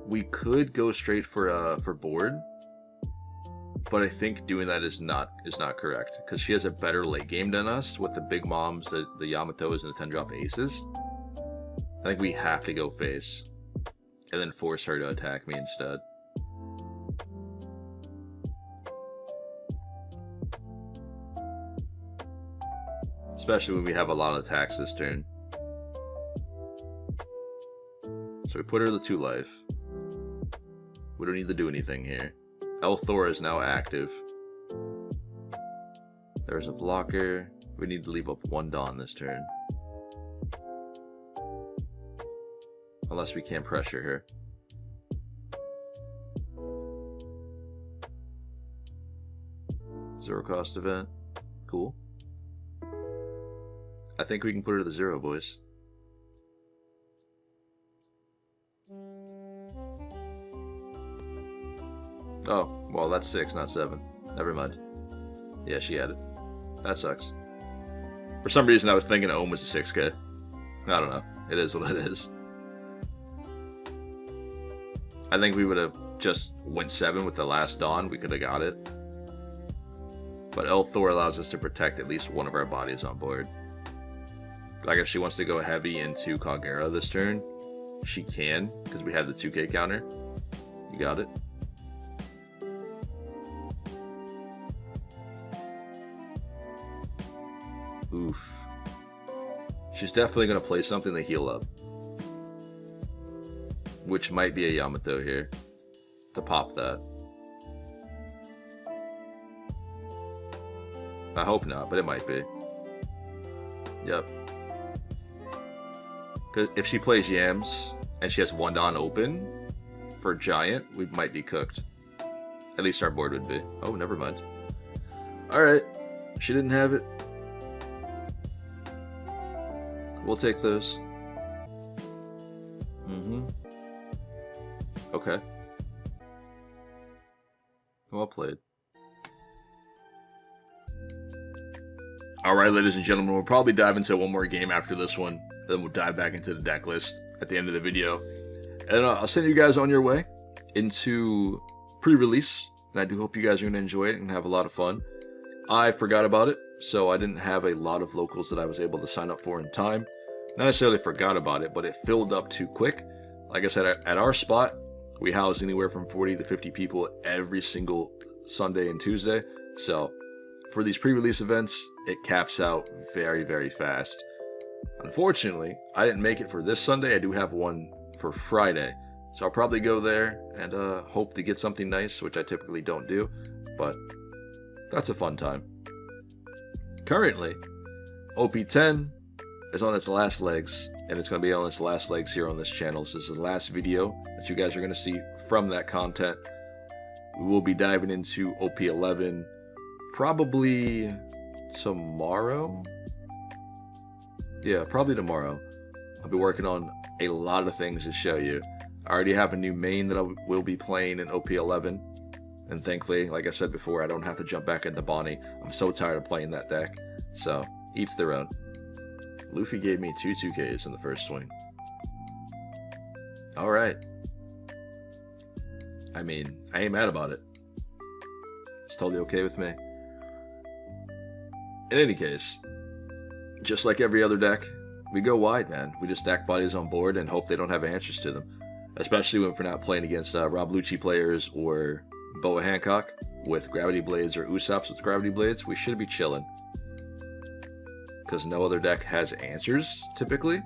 We could go straight for board, but I think doing that is not correct because she has a better late game than us with the big moms, the Yamatos, and the 10-drop aces. I think we have to go face and then force her to attack me instead. Especially when we have a lot of attacks this turn. So we put her to 2 life. We don't need to do anything here. Elthor is now active. There's a blocker. We need to leave up 1 Dawn this turn. Unless we can't pressure her. Zero cost event. Cool. I think we can put her to the 0, boys. Oh, well, that's 6, not 7. Never mind. Yeah, she had it. That sucks. For some reason, I was thinking Ohm was a 6k. I don't know. It is what it is. I think we would have just went 7 with the last Dawn. We could have got it. But Elthor allows us to protect at least one of our bodies on board. Like, if she wants to go heavy into Kalgara this turn, she can, because we had the 2k counter. You got it. Oof. She's definitely going to play something to heal up. Which might be a Yamato here. To pop that. I hope not, but it might be. Yep. Because if she plays Yams, and she has 1 Dawn open, for Giant, we might be cooked. At least our board would be. Oh, never mind. Alright. She didn't have it. We'll take those. Okay. Well played. Alright, ladies and gentlemen, we'll probably dive into one more game after this one. Then we'll dive back into the deck list at the end of the video. And I'll send you guys on your way into pre-release. And I do hope you guys are going to enjoy it and have a lot of fun. I forgot about it, so I didn't have a lot of locals that I was able to sign up for in time. Not necessarily forgot about it, but it filled up too quick. Like I said, at our spot, we house anywhere from 40 to 50 people every single Sunday and Tuesday. So for these pre-release events, it caps out very, very fast. Unfortunately, I didn't make it for this Sunday. I do have one for Friday. So I'll probably go there and hope to get something nice, which I typically don't do. But that's a fun time. Currently, OP10 is on its last legs, and it's going to be on its last legs here on this channel. So this is the last video that you guys are going to see from that content. We will be diving into OP11 probably tomorrow. Yeah, probably tomorrow. I'll be working on a lot of things to show you. I already have a new main that I will be playing in OP11. And thankfully, like I said before, I don't have to jump back into Bonnie. I'm so tired of playing that deck. So, each their own. Luffy gave me 2 2Ks in the first swing. Alright. I mean, I ain't mad about it. It's totally okay with me. In any case, just like every other deck, we go wide, man. We just stack bodies on board and hope they don't have answers to them. Especially when we're not playing against Rob Lucci players or Boa Hancock with Gravity Blades or Usopp's with Gravity Blades. We should be chilling. Because no other deck has answers, typically.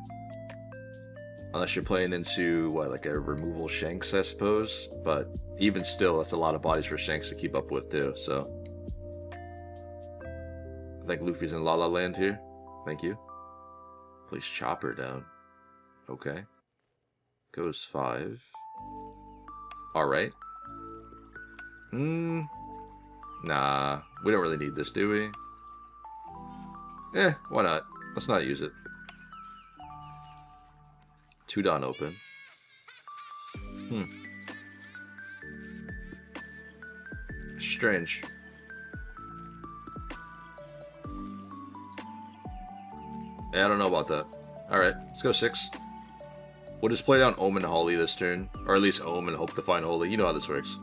Unless you're playing into, what, like a removal Shanks, I suppose. But even still, that's a lot of bodies for Shanks to keep up with, too, so. I think Luffy's in La La Land here. Thank you. Place Chopper down. Okay. Goes 5. Alright. Nah. We don't really need this, do we? Why not? Let's not use it. 2 Dawn open. Strange. Yeah, I don't know about that. Alright, let's go 6. We'll just play down Ohm and Holly this turn. Or at least Ohm and hope to find Holy. You know how this works.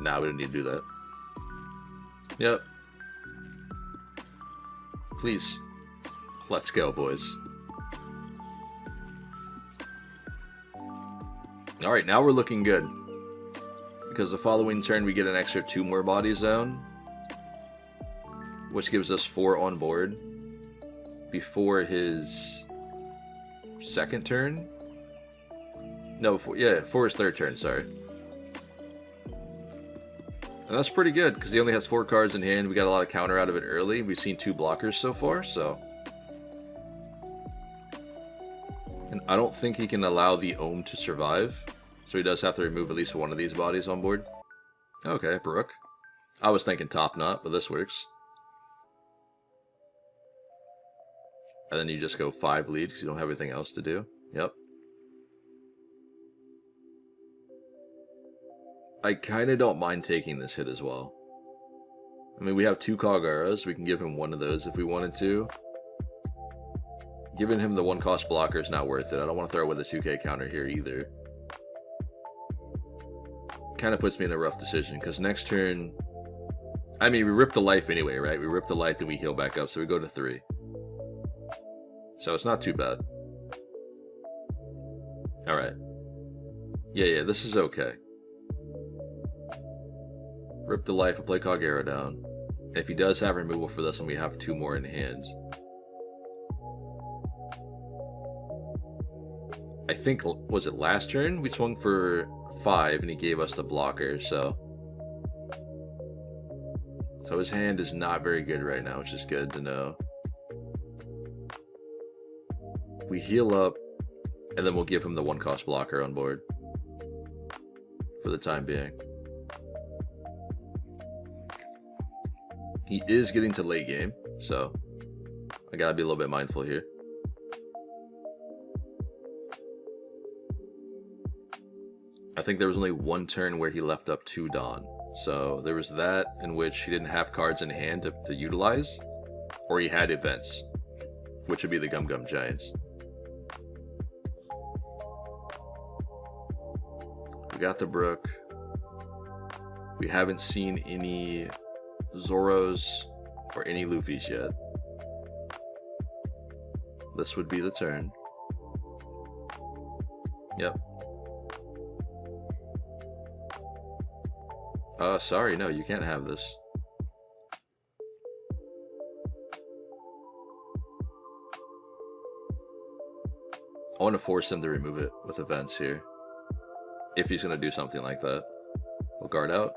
Nah, we don't need to do that. Yep. Please. Let's go, boys. Alright, now we're looking good. Because the following turn we get an extra 2 more bodies down. Which gives us 4 on board. Before his second turn? No, before his third turn, sorry. And that's pretty good, because he only has 4 cards in hand. We got a lot of counter out of it early. We've seen 2 blockers so far, so. And I don't think he can allow the Ohm to survive. So he does have to remove at least one of these bodies on board. Okay, Brook. I was thinking Top Knot, but this works. And then you just go 5 lead, because you don't have anything else to do. Yep. I kind of don't mind taking this hit as well. I mean, we have 2 Kalgaras. We can give him one of those if we wanted to. Giving him the 1-cost blocker is not worth it. I don't want to throw away the 2K counter here either. Kind of puts me in a rough decision, because next turn... I mean, we rip the life anyway, right? We rip the life, then we heal back up, so we go to 3. So it's not too bad. Alright. Yeah, this is okay. Rip the life and play Kalgara down. And if he does have removal for this one, we have 2 more in hand. I think, was it last turn? We swung for 5 and he gave us the blocker, so. So his hand is not very good right now, which is good to know. We heal up, and then we'll give him the 1-cost blocker on board. For the time being. He is getting to late game, so I gotta be a little bit mindful here. I think there was only 1 turn where he left up 2 Dawn. So there was that in which he didn't have cards in hand to utilize, or he had events, which would be the Gum Gum Giants. We got the Brook. We haven't seen any Zoros or any Luffys yet. This would be the turn. Yep. Sorry, no, you can't have this. I want to force him to remove it with events here. If he's going to do something like that. We'll guard out.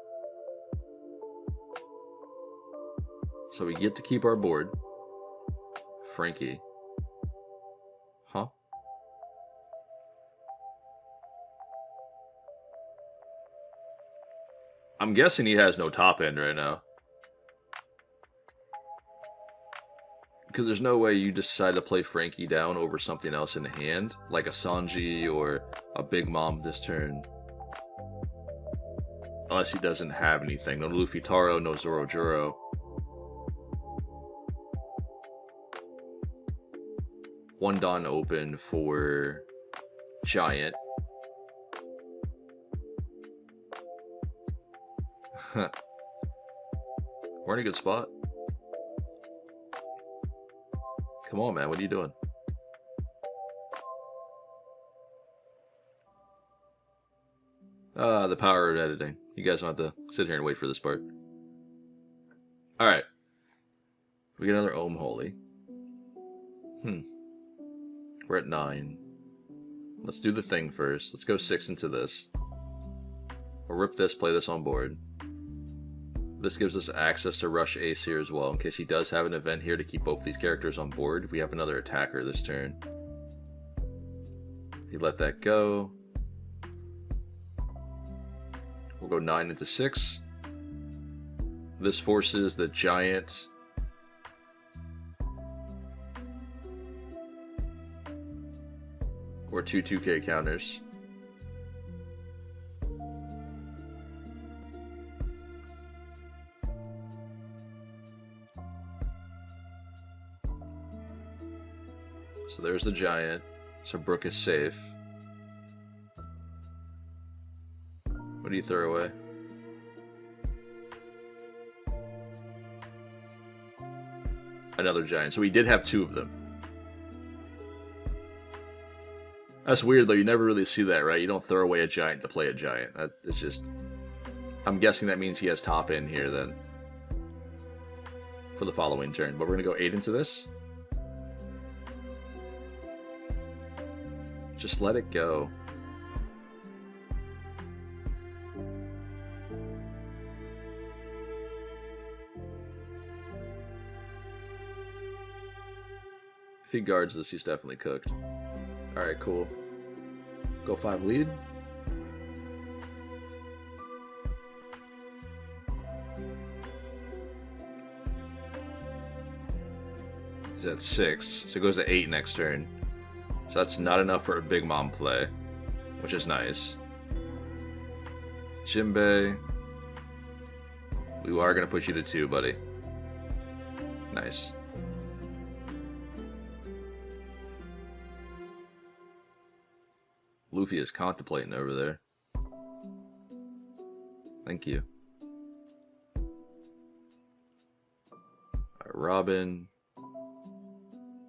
So we get to keep our board. Frankie. Huh? I'm guessing he has no top end right now. Because there's no way you decide to play Frankie down over something else in hand, like a Sanji or a Big Mom this turn. Unless he doesn't have anything. No Luffy Taro, no Zoro Juro. One Don open for Giant. We're in a good spot. Come on, man. What are you doing? The power of editing. You guys don't have to sit here and wait for this part. Alright. We get another Ohm Holy. We're at 9. Let's do the thing first. Let's go 6 into this. We'll rip this, play this on board. This gives us access to Rush Ace here as well, in case he does have an event here to keep both these characters on board. We have another attacker this turn. He let that go. We'll go 9 into 6. This forces the Giant or 2 2K counters. So there's the Giant. So Brook is safe. What do you throw away? Another Giant. So we did have 2 of them. That's weird though. You never really see that, right? You don't throw away a Giant to play a Giant. It's just... I'm guessing that means he has top in here then. For the following turn. But we're going to go 8 into this. Just let it go. If he guards this, he's definitely cooked. Alright, cool. Go 5 lead. He's at 6, so it goes to 8 next turn. So that's not enough for a Big Mom play, which is nice. Jinbei. We are going to push you to 2, buddy. Nice. Luffy is contemplating over there. Thank you. Alright, Robin.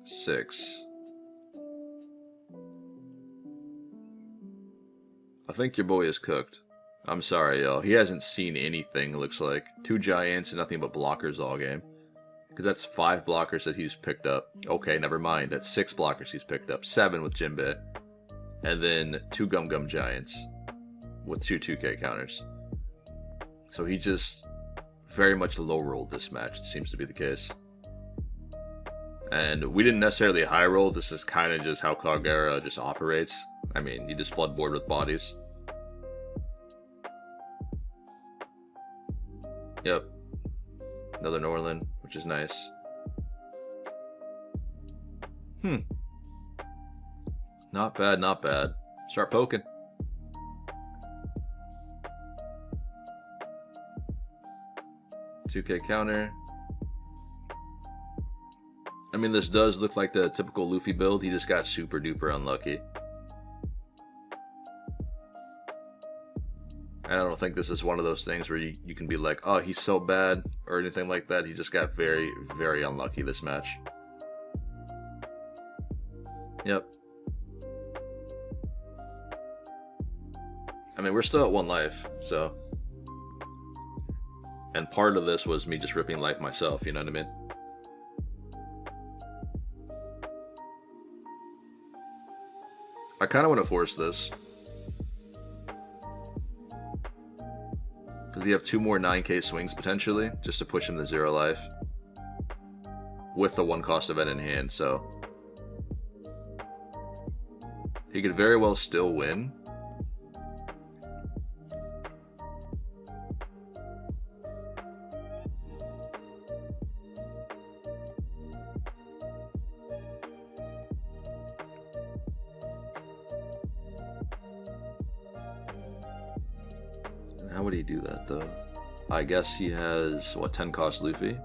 6. I think your boy is cooked. I'm sorry, y'all. He hasn't seen anything, it looks like. 2 Giants and nothing but blockers all game. Because that's 5 blockers that he's picked up. Okay, never mind. That's 6 blockers he's picked up. 7 with Jinbei. And then 2 Gum Gum Giants. With 2 2K counters. So he just very much low-rolled this match. It seems to be the case. And we didn't necessarily high-roll. This is kind of just how Kalgara just operates. I mean, you just flood board with bodies. Yep. Another Norland, which is nice. Not bad, not bad. Start poking. $2K counter. I mean, this does look like the typical Luffy build. He just got super duper unlucky. I don't think this is one of those things where you can be like, oh, he's so bad, or anything like that. He just got very, very unlucky this match. Yep. I mean, we're still at 1 life, so... And part of this was me just ripping life myself, you know what I mean? I kind of want to force this. Because we have 2 more 9K swings potentially, just to push him to 0 life. with the 1-cost event in hand, so he could very well still win. How would he do that, though? I guess he has, what, 10-cost Luffy?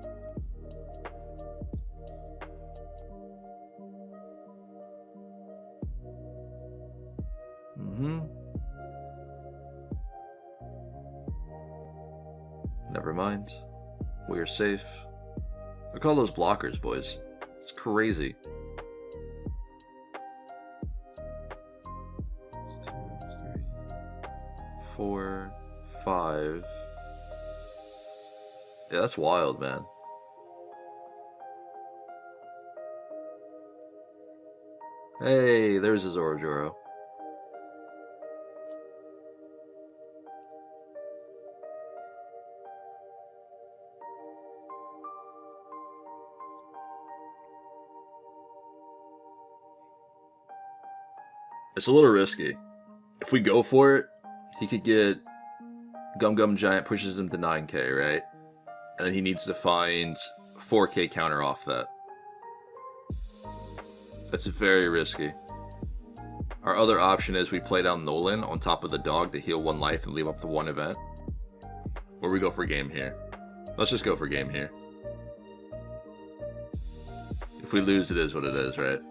Never mind. We are safe. Look at all those blockers, boys. It's crazy. 2, 3, 4, 5. Yeah, that's wild, man. Hey, there's his Orojoro. It's a little risky. If we go for it, he could get Gum Gum Giant, pushes him to 9k, right? And then he needs to find 4k counter off that. That's very risky. Our other option is we play down Nolan on top of the dog to heal 1 life and leave up to 1 event. Or we go for game here. Let's just go for game here. If we lose, it is what it is, right?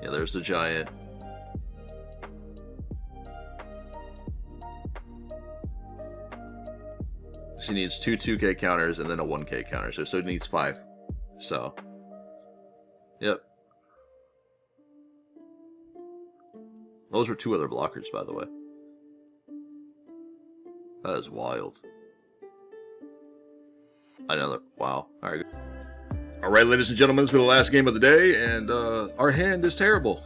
Yeah, there's the giant. She needs 2 2k counters and then a 1k counter, so it needs 5. So, yep. Those were 2 other blockers, by the way. That is wild. Another, wow. Alright. Alright, ladies and gentlemen, this will be the last game of the day, and our hand is terrible.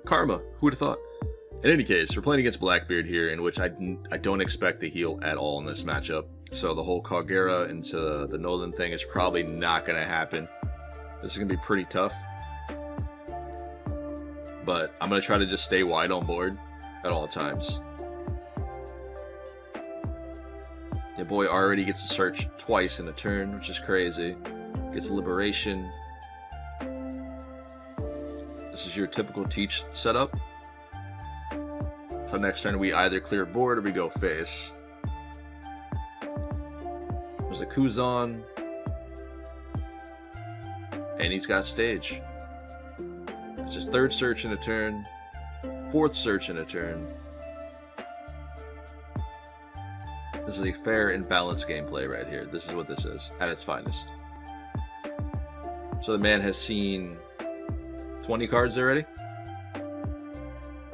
Karma, who would have thought? In any case, we're playing against Blackbeard here, in which I don't expect to heal at all in this matchup. So the whole Kalgara into the Nolan thing is probably not going to happen. This is going to be pretty tough. But I'm going to try to just stay wide on board at all times. Your boy already gets to search twice in a turn, which is crazy. Gets Liberation. This is your typical Teach setup. So next turn we either clear board or we go face. There's a Kuzan. And he's got stage. It's his 3rd search in a turn. 4th search in a turn. This is a fair and balanced gameplay right here. This is what this is, at its finest. So the man has seen 20 cards already,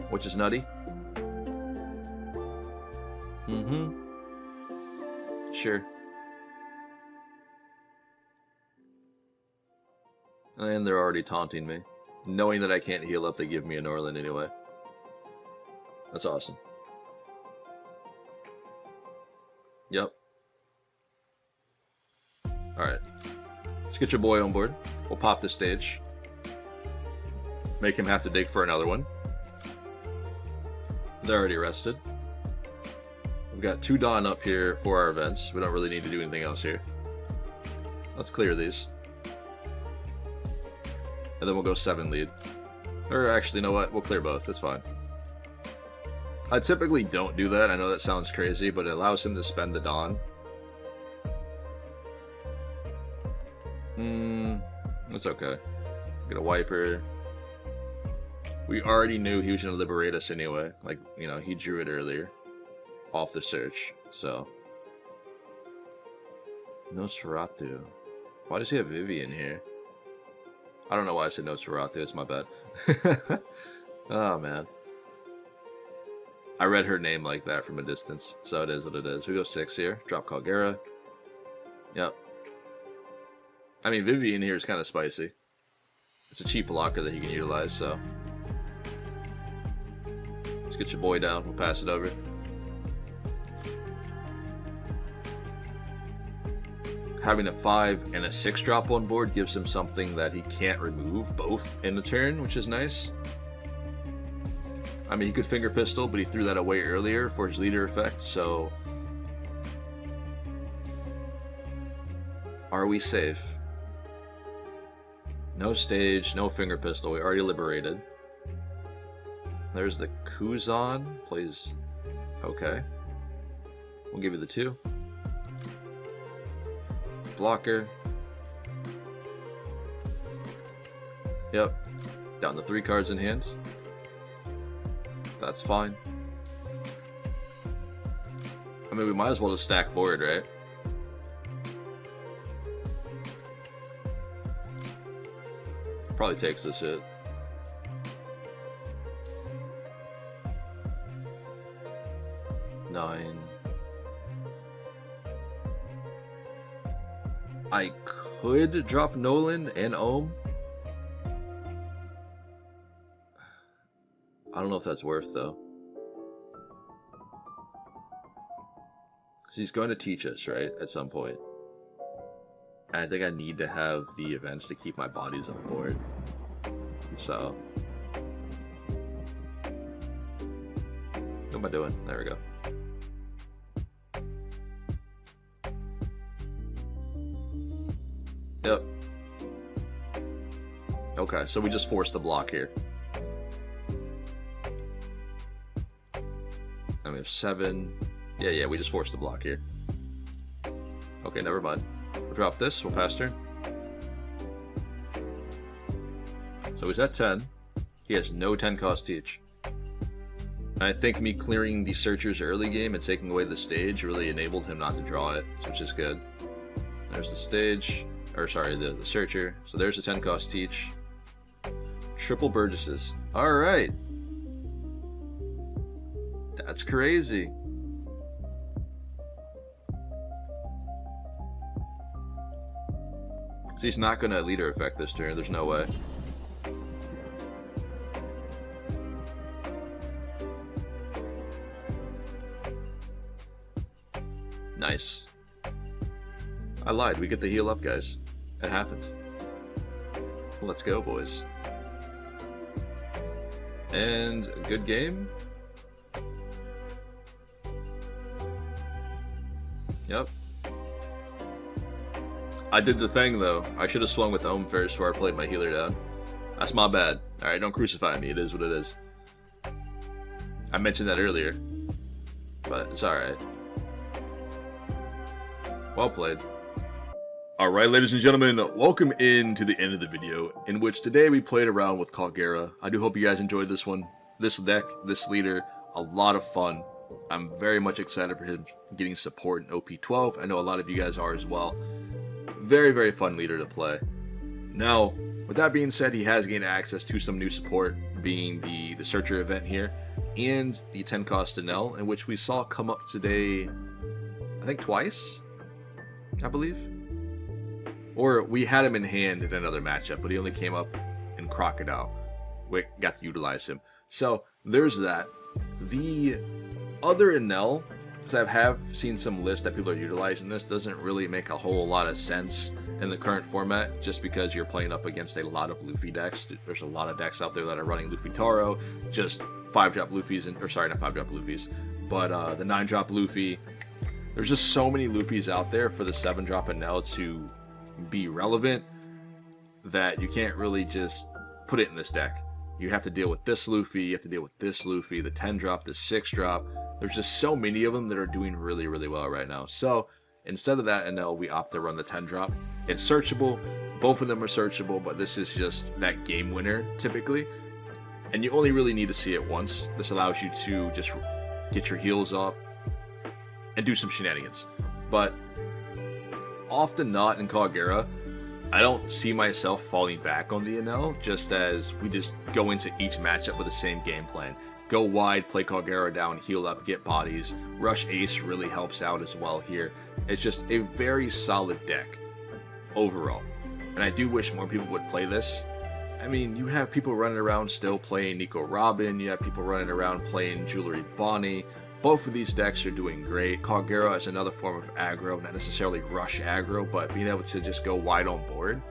which is nutty. Sure. And they're already taunting me. Knowing that I can't heal up, they give me a Norland anyway. That's awesome. Yep. Alright. Let's get your boy on board. We'll pop the stage. Make him have to dig for another one. They're already rested. We've got 2 Dawn up here for our events. We don't really need to do anything else here. Let's clear these. And then we'll go 7 lead. Or actually, you know what? We'll clear both. That's fine. I typically don't do that. I know that sounds crazy, but it allows him to spend the Dawn. That's okay. Get a Wiper. We already knew he was going to liberate us anyway. Like, you know, he drew it earlier. Off the search, so. Nosferatu. Why does he have Vivian here? I don't know why I said Nosferatu, it's my bad. Oh, man. I read her name like that from a distance, so it is what it is. We go 6 here. Drop Kalgara. Yep. I mean, Vivian here is kind of spicy. It's a cheap blocker that he can utilize, so. Let's get your boy down. We'll pass it over. having a 5 and a 6 drop on board gives him something that he can't remove both in the turn, which is nice. I mean, he could finger pistol, but he threw that away earlier for his leader effect, so... Are we safe? No stage, no finger pistol, we already liberated. There's the Kuzan, plays... Okay. We'll give you the 2. Blocker. Yep. Down to 3 cards in hand. That's fine. I mean, we might as well just stack board, right? Probably takes this hit. Nine. I could drop Nolan and Ohm. I don't know if that's worth though. Because he's going to teach us, right? At some point. And I think I need to have the events to keep my bodies on board. So. What am I doing? There we go. Yep. Okay, so we just forced the block here. And we have 7. Yeah, we just forced the block here. Okay, never mind. We'll drop this, we'll pass turn. So he's at 10. He has no 10 cost teach. And I think me clearing the searchers early game and taking away the stage really enabled him not to draw it, which is good. There's the stage. Or sorry, the searcher. So there's the 10 cost teach. Triple Burgesses. Alright. That's crazy. So he's not going to leader effect this turn. There's no way. Nice. I lied. We get the heal up, guys. It happened. Let's go, boys. And a good game. Yep. I did the thing, though. I should have swung with Ohm first before I played my healer down. That's my bad. Alright, don't crucify me. It is what it is. I mentioned that earlier. But it's alright. Well played. Alright, ladies and gentlemen, welcome in to the end of the video, in which today we played around with Kalgara. I do hope you guys enjoyed this one. This deck, this leader, a lot of fun. I'm very much excited for him getting support in OP12. I know a lot of you guys are as well. Very, very fun leader to play. Now, with that being said, he has gained access to some new support, being the Searcher event here, and the 10 cost Enel, in which we saw come up today, I think twice, I believe. Or we had him in hand in another matchup, but he only came up in Crocodile. We got to utilize him. So there's that. The other Enel, because I have seen some lists that people are utilizing this, doesn't really make a whole lot of sense in the current format, just because you're playing up against a lot of Luffy decks. There's a lot of decks out there that are running Luffy Taro, just 5-drop Luffys, or sorry, not 5-drop Luffys, but the 9-drop Luffy. There's just so many Luffys out there for the 7-drop Enel to be relevant that you can't really just put it in this deck. You have to deal with this Luffy, you have to deal with this Luffy, the 10-drop, the 6-drop. There's just so many of them that are doing really, really well right now. So instead of that Enel, we opt to run the 10-drop. It's searchable. Both of them are searchable, but this is just that game winner typically. And you only really need to see it once. This allows you to just get your heals up and do some shenanigans. But often not in Kalgara, I don't see myself falling back on the Enel, just as we just go into each matchup with the same game plan. Go wide, play Kalgara down, heal up, get bodies. Rush Ace really helps out as well here. It's just a very solid deck overall. And I do wish more people would play this. I mean, you have people running around still playing Nico Robin, you have people running around playing Jewelry Bonnie, Both of these decks are doing great. Kalgara is another form of aggro, not necessarily rush aggro, but being able to just go wide on board.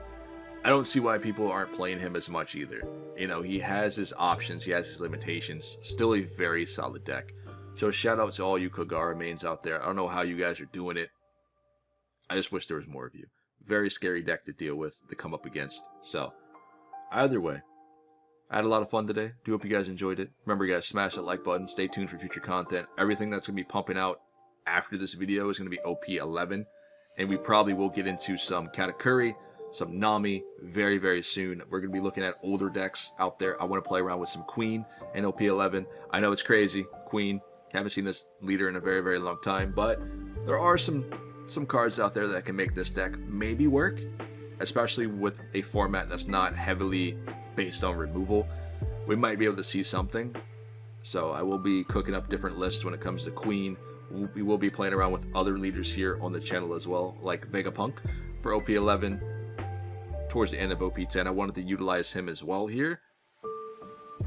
I don't see why people aren't playing him as much either. You know, he has his options, he has his limitations. Still a very solid deck. So shout out to all you Kalgara mains out there. I don't know how you guys are doing it. I just wish there was more of you. Very scary deck to deal with, to come up against. So, either way, I had a lot of fun today. Do hope you guys enjoyed it. Remember, guys, smash that like button. Stay tuned for future content. Everything that's going to be pumping out after this video is going to be OP11. And we probably will get into some Katakuri, some Nami very, very soon. We're going to be looking at older decks out there. I want to play around with some Queen and OP11. I know it's crazy. Queen. Haven't seen this leader in a very, very long time. But there are some cards out there that can make this deck maybe work. Especially with a format that's not heavily based on removal. We might be able to see something. So I will be cooking up different lists when it comes to Queen. We will be playing around with other leaders here on the channel as well. Like Vegapunk for OP11. Towards the end of OP10, I wanted to utilize him as well here,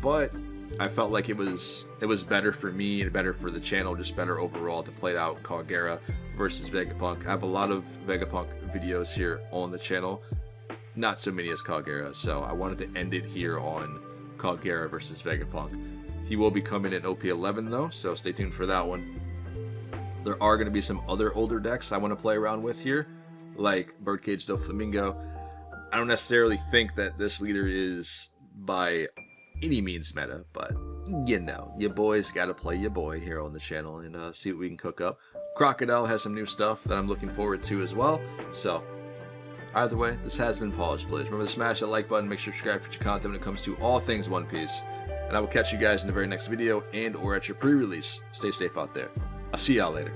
but I felt like it was better for me and better for the channel, just better overall to play out Kalgara versus Vegapunk. I have a lot of Vegapunk videos here on the channel, not so many as Kalgara, so I wanted to end it here on Kalgara versus Vegapunk. He will be coming in OP11 though, so stay tuned for that one. There are going to be some other older decks I want to play around with here, like Birdcage Doflamingo. I don't necessarily think that this leader is by any means meta, but you know, your boy's got to play your boy here on the channel and see what we can cook up. Crocodile has some new stuff that I'm looking forward to as well. So, either way, this has been Pawseplays. Remember to smash that like button, make sure to subscribe for your content when it comes to all things One Piece. And I will catch you guys in the very next video and or at your pre-release. Stay safe out there. I'll see y'all later.